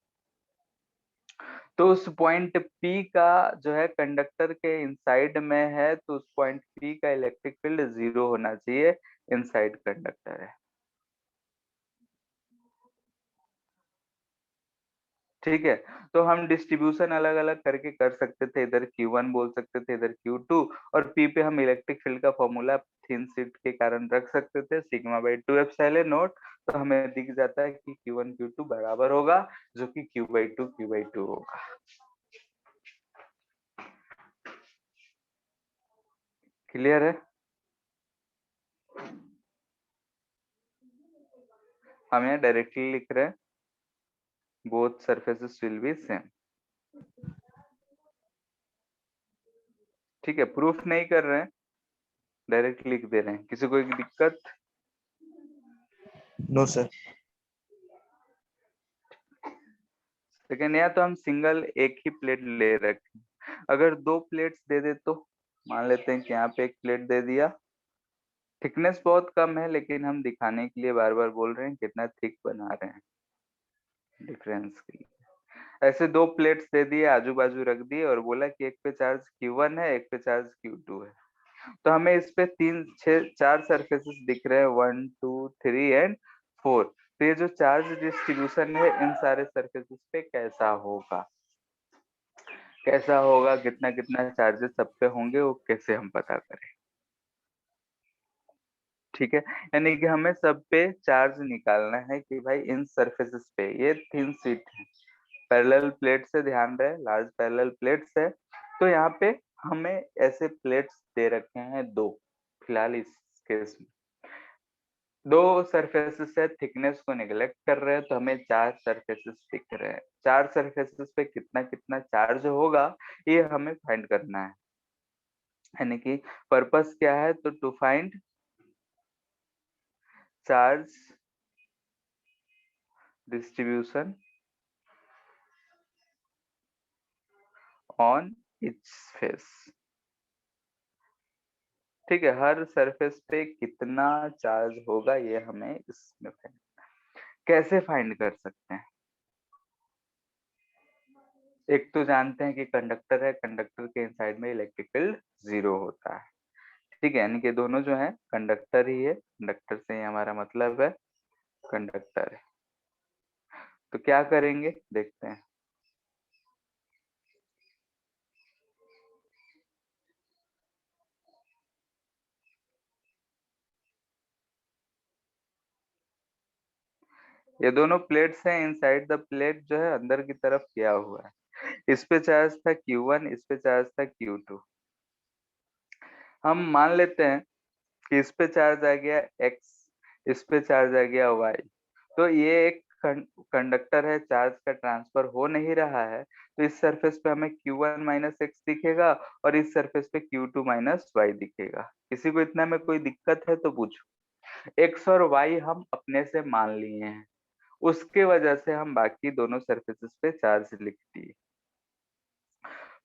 तो उस पॉइंट P का जो है कंडक्टर के इनसाइड में है, तो उस पॉइंट P का इलेक्ट्रिक फील्ड 0 होना चाहिए, इनसाइड कंडक्टर है। ठीक है, तो हम डिस्ट्रीब्यूशन अलग अलग करके कर सकते थे, इधर Q1 बोल सकते थे, इधर Q2, और P पे हम इलेक्ट्रिक फील्ड का फॉर्मूला थिन शीट के कारण रख सकते थे, सिग्मा/2 एप्सिलॉन नॉट। तो हमें दिख जाता है कि Q1 Q2 बराबर होगा, जो कि Q/2 होगा। क्लियर है? हम यहाँ डायरेक्टली लिख रहे हैं, both surfaces will be same. ठीक है, प्रूफ नहीं कर रहे हैं, डायरेक्ट लिख दे रहे हैं। किसी को कोई दिक्कत? No sir. लेकिन या तो हम सिंगल एक ही प्लेट ले रखें, अगर दो प्लेट्स दे दे तो मान लेते हैं कि यहाँ पे एक प्लेट दे दिया, थिकनेस बहुत कम है, लेकिन हम दिखाने के लिए बार बार बोल रहे हैं कितना थिक बना रहे हैं डिफरेंस के लिए। ऐसे दो प्लेट्स दे दिए, आजू बाजू रख दिए और बोला कि एक पे चार्ज Q1 है, एक पे चार्ज Q2 है। तो हमें इस पे चार सरफेसेस दिख रहे हैं, 1 2 3 एंड 4। तो ये जो चार्ज डिस्ट्रीब्यूशन है इन सारे सरफेसेस पे कैसा होगा, कितना कितना चार्जेस सब पे होंगे, वो कैसे हम पता करें। ठीक है, यानी कि हमें सब पे चार्ज निकालना है कि भाई इन सरफेसेस पे, ये थिन शीट है, पैरेलल प्लेट से, ध्यान रहे लार्ज पैरेलल प्लेट्स है। तो यहाँ पे हमें ऐसे प्लेट्स दे रखे हैं दो, फिलहाल इस केस में दो सरफेसेस है, थिकनेस को निगलेक्ट कर रहे हैं, तो हमें चार सरफेसेस दिख रहे हैं। चार सरफेसेस पे कितना कितना चार्ज होगा ये हमें फाइंड करना है। यानी कि पर्पस क्या है, तो to find charge distribution on each face. ठीक है, हर सरफेस पे कितना चार्ज होगा ये हमें इसमें कैसे फाइंड कर सकते हैं। एक तो जानते हैं कि कंडक्टर है, कंडक्टर के इनसाइड में इलेक्ट्रिक फील्ड 0 होता है। ठीक है, यानी कि दोनों जो है कंडक्टर ही है, कंडक्टर से ही हमारा मतलब है कंडक्टर है। तो क्या करेंगे देखते हैं। ये दोनों प्लेट्स हैं, इनसाइड द प्लेट जो है अंदर की तरफ किया हुआ है। इस पे चार्ज था Q1, इस पे चार्ज था Q2। हम मान लेते हैं कि इस पे चार्ज आ गया X, इस पे चार्ज आ गया Y। तो ये एक कंडक्टर है, चार्ज का ट्रांसफर हो नहीं रहा है, तो इस सरफेस पे हमें Q1 माइनस एक्स दिखेगा और इस सरफेस पे Q2 माइनस वाई दिखेगा। किसी को इतना में कोई दिक्कत है तो पूछो। X और Y हम अपने से मान लिए हैं, उसके वजह से हम बाकी दोनों सरफेसेस पे चार्ज लिख दिए।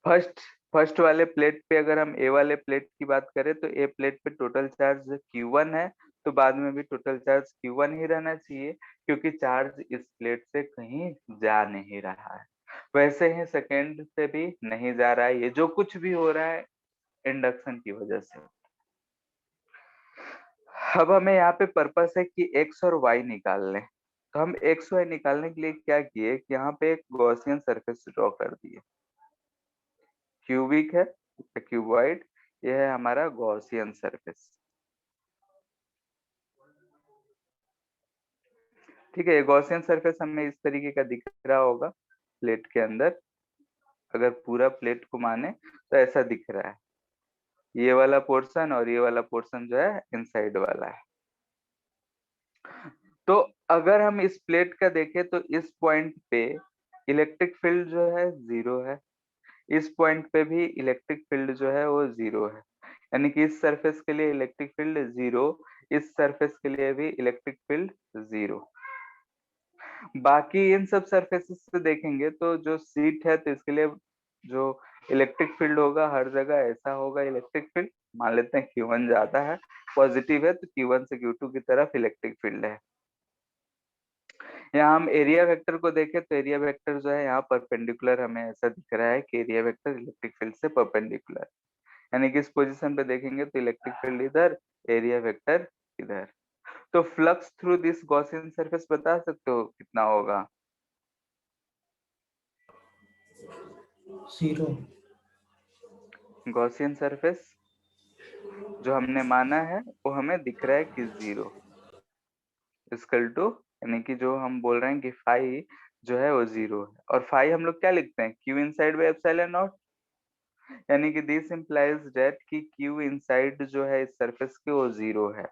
फर्स्ट फर्स्ट वाले प्लेट पे अगर हम ए वाले प्लेट की बात करें तो ए प्लेट पे टोटल चार्ज Q1 है, तो बाद में भी टोटल चार्ज Q1 ही रहना चाहिए, क्योंकि चार्ज इस प्लेट से कहीं जा नहीं रहा है। वैसे ही सेकेंड पे भी नहीं जा रहा है, ये जो कुछ भी हो रहा है इंडक्शन की वजह से। अब हमें यहाँ पे पर्पस है कि एक्स और वाई निकाल लें। तो हम एक्स वाई निकालने के लिए क्या किए कि यहाँ पे एक गॉसियन सरफेस ड्रॉ कर दिए। क्यूबिक है, क्यूबॉइड, ये है हमारा गॉसियन सरफेस। ठीक है, गॉसियन सरफेस हमें इस तरीके का दिख रहा होगा प्लेट के अंदर। अगर पूरा प्लेट को माने तो ऐसा दिख रहा है, ये वाला पोर्शन और ये वाला पोर्शन जो है इनसाइड वाला है। तो अगर हम इस प्लेट का देखें तो इस पॉइंट पे इलेक्ट्रिक फील्ड जो है 0 है, इस पॉइंट पे भी इलेक्ट्रिक फील्ड जो है वो 0 है। यानी कि इस सरफेस के लिए इलेक्ट्रिक फील्ड 0, इस सरफेस के लिए भी इलेक्ट्रिक फील्ड 0। बाकी इन सब सरफेसेस से देखेंगे तो जो सीट है तो इसके लिए जो इलेक्ट्रिक फील्ड होगा हर जगह ऐसा होगा इलेक्ट्रिक फील्ड। मान लेते हैं Q1 ज्यादा है, पॉजिटिव है, तो Q1 से Q2 की तरफ इलेक्ट्रिक फील्ड है। यहाँ हम एरिया वेक्टर को देखें तो एरिया वेक्टर जो है यहाँ परपेंडिकुलर हमें ऐसा दिख रहा है कि एरिया वेक्टर इलेक्ट्रिक फील्ड से परपेंडिकुलर, यानी कि इस पोजीशन पे देखेंगे तो इलेक्ट्रिक फील्ड इधर, एरिया वेक्टर इधर। तो flux through this Gaussian surface बता सकते हो कितना होगा? 0। गॉसियन सरफेस जो हमने माना है वो हमें दिख रहा है कि 0 इक्वल टू, यानी कि जो हम बोल रहे हैं कि फाई जो है वो 0 है। और फाई हम लोग क्या लिखते हैं, Q inside by epsilon not. यानी कि दिस इंप्लाइज दैट कि क्यू इनसाइड जो है इस सरफेस के वो 0 है।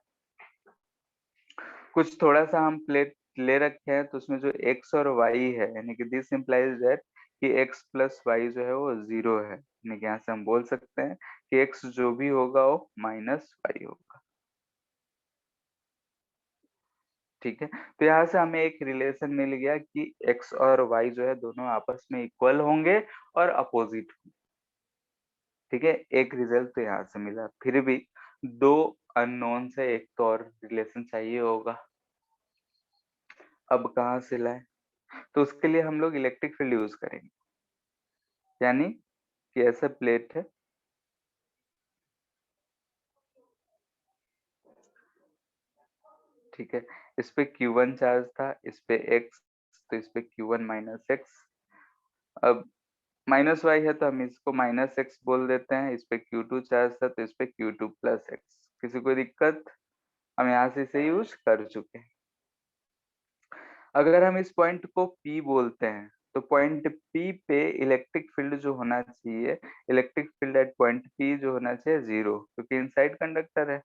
कुछ थोड़ा सा हम प्लेट ले रखे हैं तो उसमें जो x और y है, यानी कि दिस इंप्लाइज दैट कि x प्लस वाई जो है वो 0 है। यानी कि यहाँ से हम बोल सकते हैं कि x जो भी होगा वो माइनस वाई होगा। ठीक है, तो यहाँ से हमें एक रिलेशन मिल गया कि x और y जो है दोनों आपस में इक्वल होंगे और अपोजिट। ठीक है, एक रिजल्ट तो यहाँ से मिला। फिर भी दो अननोन से एक तो और रिलेशन चाहिए होगा, अब कहाँ से लाए? तो उसके लिए हम लोग इलेक्ट्रिक फील्ड यूज करेंगे, यानी कि ऐसा प्लेट है, ठीक है, इस पे Q1 चार्ज था, इस पे X, तो इस पे Q1 माइनस एक्स। अब माइनस वाई है तो हम इसको माइनस एक्स बोल देते हैं, इस पे Q2 चार्ज था तो इस पे Q2 प्लस एक्स। किसी को दिक्कत? हम यहाँ से इसे यूज कर चुके हैं। अगर हम इस पॉइंट को P बोलते हैं तो पॉइंट P पे इलेक्ट्रिक फील्ड जो होना चाहिए, electric field at point P जो होना चाहिए 0, क्योंकि इनसाइड कंडक्टर है।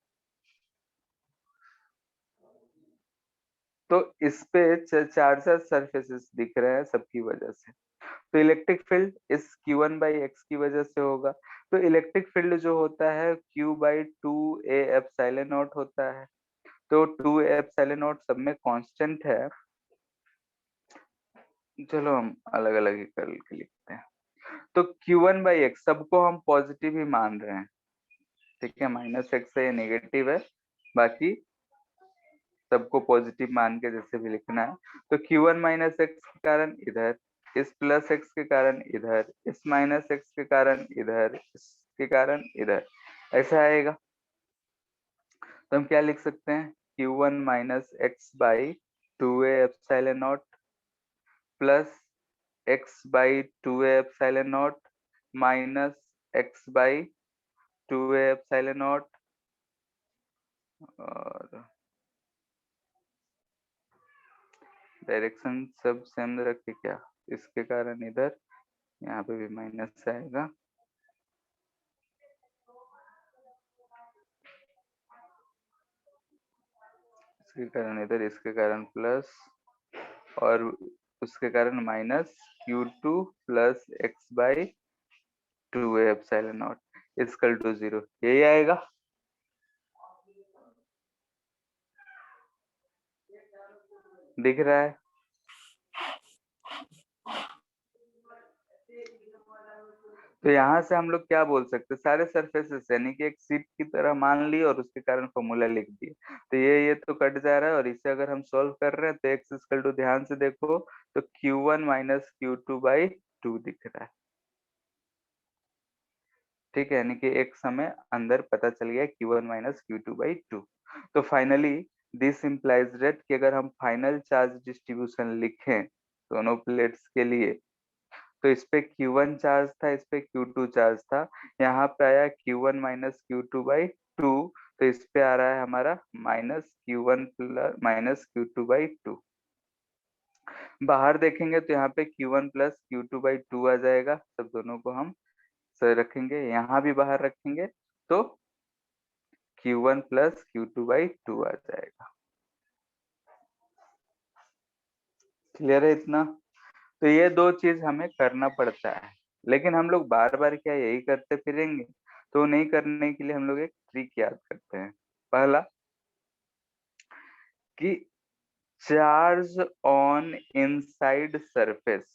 तो इस पे चार्जेस सरफेसेस दिख रहे हैं सबकी वजह से, तो इलेक्ट्रिक फील्ड इस Q1 बाई एक्स की वजह से होगा। तो इलेक्ट्रिक फील्ड जो होता है Q by 2A epsilon not होता है, तो 2A एप्सिलॉन नॉट सब में कांस्टेंट है। चलो हम अलग अलग ही करके लिखते हैं। तो Q1 बाई एक्स सबको हम पॉजिटिव ही मान रहे हैं, ठीक है, माइनस एक्स है, ये नेगेटिव है, बाकी सबको पॉजिटिव मान के जैसे भी लिखना है। तो Q1 माइनस एक्स के कारण इधर, इस प्लस एक्स के कारण इधर, इस माइनस एक्स के कारण इधर, इसके कारण इधर, ऐसा आएगा। तो हम क्या लिख सकते हैं? Q1 minus x by 2A epsilon not plus X by 2A epsilon not minus x by 2A epsilon not, और डायरेक्शन सब सेम रखे क्या, इसके कारण इधर, यहाँ पे भी माइनस आएगा, इसके कारण इधर, इसके कारण प्लस, और उसके कारण minus Q2 plus X by 2A epsilon not equal to 0, यही आएगा। दिख रहा है? तो यहाँ से हम लोग क्या बोल सकते हैं, सारे सरफेसेस यानी कि एक सीट की तरह मान ली और उसके कारण फॉर्मूला लिख दिए। तो ये तो कट जा रहा है, और इसे अगर हम सॉल्व कर रहे हैं तो एक्स इक्वल टू, ध्यान से देखो, तो Q1 माइनस Q2 बाई 2 दिख रहा है, ठीक है, यानी कि एक समय अंदर पता चल गया Q1 माइनस Q2 बाई 2। तो फाइनली दिस इम्प्लाइज दैट कि अगर हम फाइनल चार्ज डिस्ट्रीब्यूशन लिखें दोनों प्लेट्स के लिए, तो इस पे Q1 चार्ज था, इस पे Q2 चार्ज था, यहाँ पे आया Q1 माइनस Q2 बाई 2, तो इस पे आ रहा है हमारा minus Q1 plus minus Q2 by 2। बाहर देखेंगे तो यहाँ पे Q1 प्लस Q2 बाई 2 आ जाएगा, सब दोनों को हम सर रखेंगे, यहाँ भी बाहर रखेंगे तो Q1 प्लस Q2 बाई 2 आ जाएगा। क्लियर है इतना? तो ये दो चीज हमें करना पड़ता है, लेकिन हम लोग बार बार क्या यही करते फिरेंगे? तो नहीं करने के लिए हम लोग एक ट्रिक याद करते हैं। पहला कि चार्ज ऑन इनसाइड सरफेस,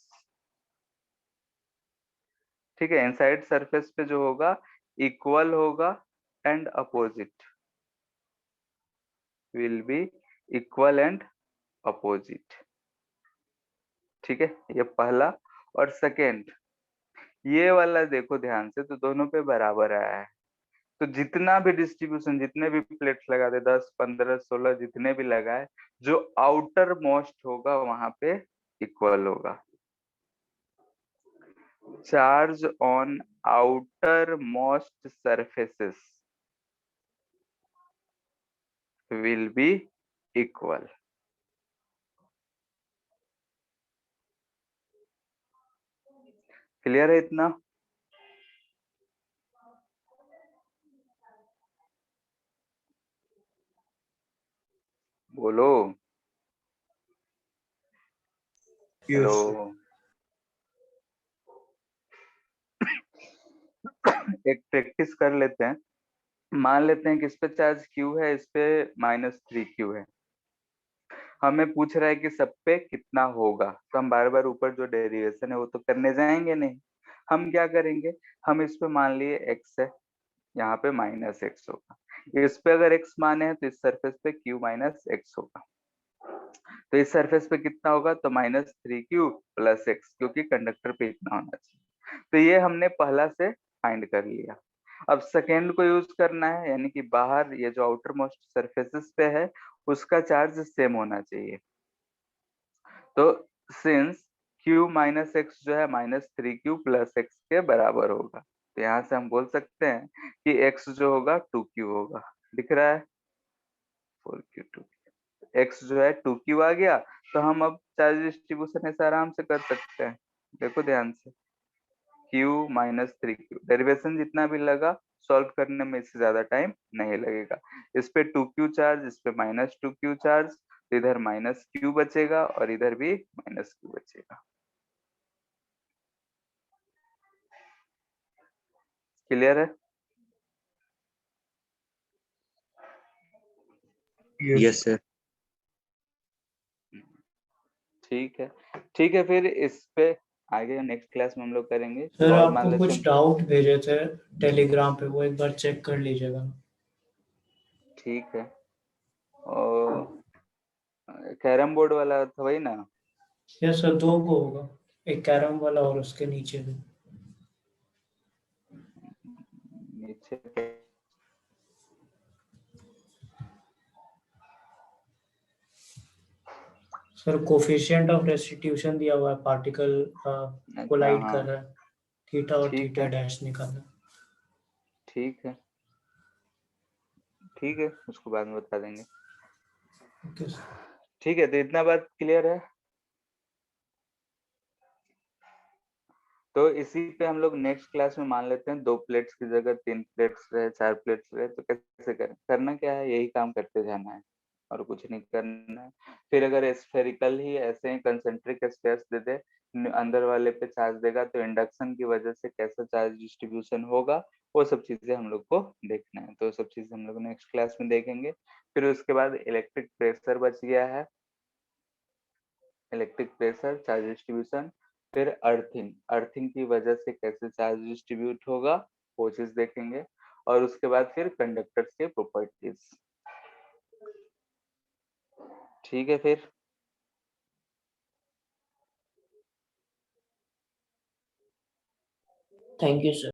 ठीक है, इनसाइड सरफेस पे जो होगा इक्वल होगा and opposite, will be equal and opposite, ठीक है, ये पहला। और सेकेंड, ये वाला देखो ध्यान से, तो दोनों पे बराबर आया है, तो जितना भी डिस्ट्रीब्यूशन, जितने भी प्लेट्स लगा दे, 10 15 16 जितने भी लगाए, जो आउटर मोस्ट होगा वहां पे इक्वल होगा। Charge on outer most surfaces will be equal. Clear है इतना? बोलो। हेलो। एक प्रैक्टिस कर लेते हैं, मान लेते हैं कि इस पे चार्ज Q है, इस पे -3Q है, हमें पूछ रहा है कि सब पे कितना होगा, तो हम बार बार ऊपर जो डेरिवेशन है वो तो करने जाएंगे नहीं, हम क्या करेंगे, हम इस पे मान लिए x है, यहाँ पे -x होगा, इस पे अगर x माने है तो इस सरफेस पे q माइनस एक्स होगा। तो इस सरफेस पे कितना होगा, तो -3q प्लस x, क्योंकि कंडक्टर पे इतना होना चाहिए। तो ये हमने पहला से फाइंड कर लिया। अब सेकेंड को यूज करना है, यानी कि बाहर ये जो आउटर मोस्ट सरफेसेस पे है उसका चार्ज सेम होना चाहिए। तो सिंस q माइनस एक्स जो है -3q प्लस एक्स के बराबर होगा, तो यहाँ से हम बोल सकते हैं कि x जो होगा 2q होगा। दिख रहा है 4q 2q, x जो है 2q आ गया। तो हम अब चार्ज डिस्ट्रीब्यूशन ऐसे आराम से कर सकते हैं। देखो ध्यान से, q -3q, डेरिवेशन जितना भी लगा सॉल्व करने में इससे ज्यादा टाइम नहीं लगेगा। इस पे 2q चार्ज, इस पे -2q चार्ज, तो इधर -q बचेगा और इधर भी -q बचेगा। क्लियर है? Yes sir. ठीक है, ठीक है। फिर इस पे आगे नेक्स्ट क्लास में हम लोग करेंगे। सर और मान आपको लेते कुछ हैं, डाउट भेजे थे टेलीग्राम पे, वो एक बार चेक कर लीजिएगा। ठीक है। और कैरम बोर्ड वाला था वही ना? यस सर, 2 को होगा, एक कैरम वाला और उसके नीचे भी। नीचे सर कोफिशिएंट ऑफ रेस्टिट्यूशन दिया हुआ है, पार्टिकल अच्छा, कोलाइड हाँ कर रहा है, थीटा और ठीक थीटा है, डैश निकालना। ठीक है, ठीक है, उसको बाद में बता देंगे। Okay sir. ठीक है, तो इतना बात क्लियर है। तो इसी पे हम लोग नेक्स्ट क्लास में मान लेते हैं 2 प्लेट्स की जगह 3 प्लेट्स रहे, 4 प्लेट्स रहे, तो कैसे करें, करना क्या है, यही काम करते जाना है और कुछ नहीं करना है। फिर अगर स्फेरिकल ही ऐसे ही कंसेंट्रिक स्पेस दे दे, अंदर वाले पे चार्ज देगा, तो इंडक्शन की वजह से कैसा चार्ज डिस्ट्रीब्यूशन होगा, वो सब चीजें हम लोग को देखना है। तो सब चीजें हम लोग नेक्स्ट क्लास में देखेंगे। फिर उसके बाद इलेक्ट्रिक प्रेशर बच गया है, इलेक्ट्रिक प्रेशर, चार्ज डिस्ट्रीब्यूशन। फिर अर्थिंग, अर्थिंग की वजह से कैसे चार्ज डिस्ट्रीब्यूट होगा, वो चीज देखेंगे। और उसके बाद फिर कंडक्टर्स के प्रॉपर्टीज। ठीक है फिर। Thank you sir.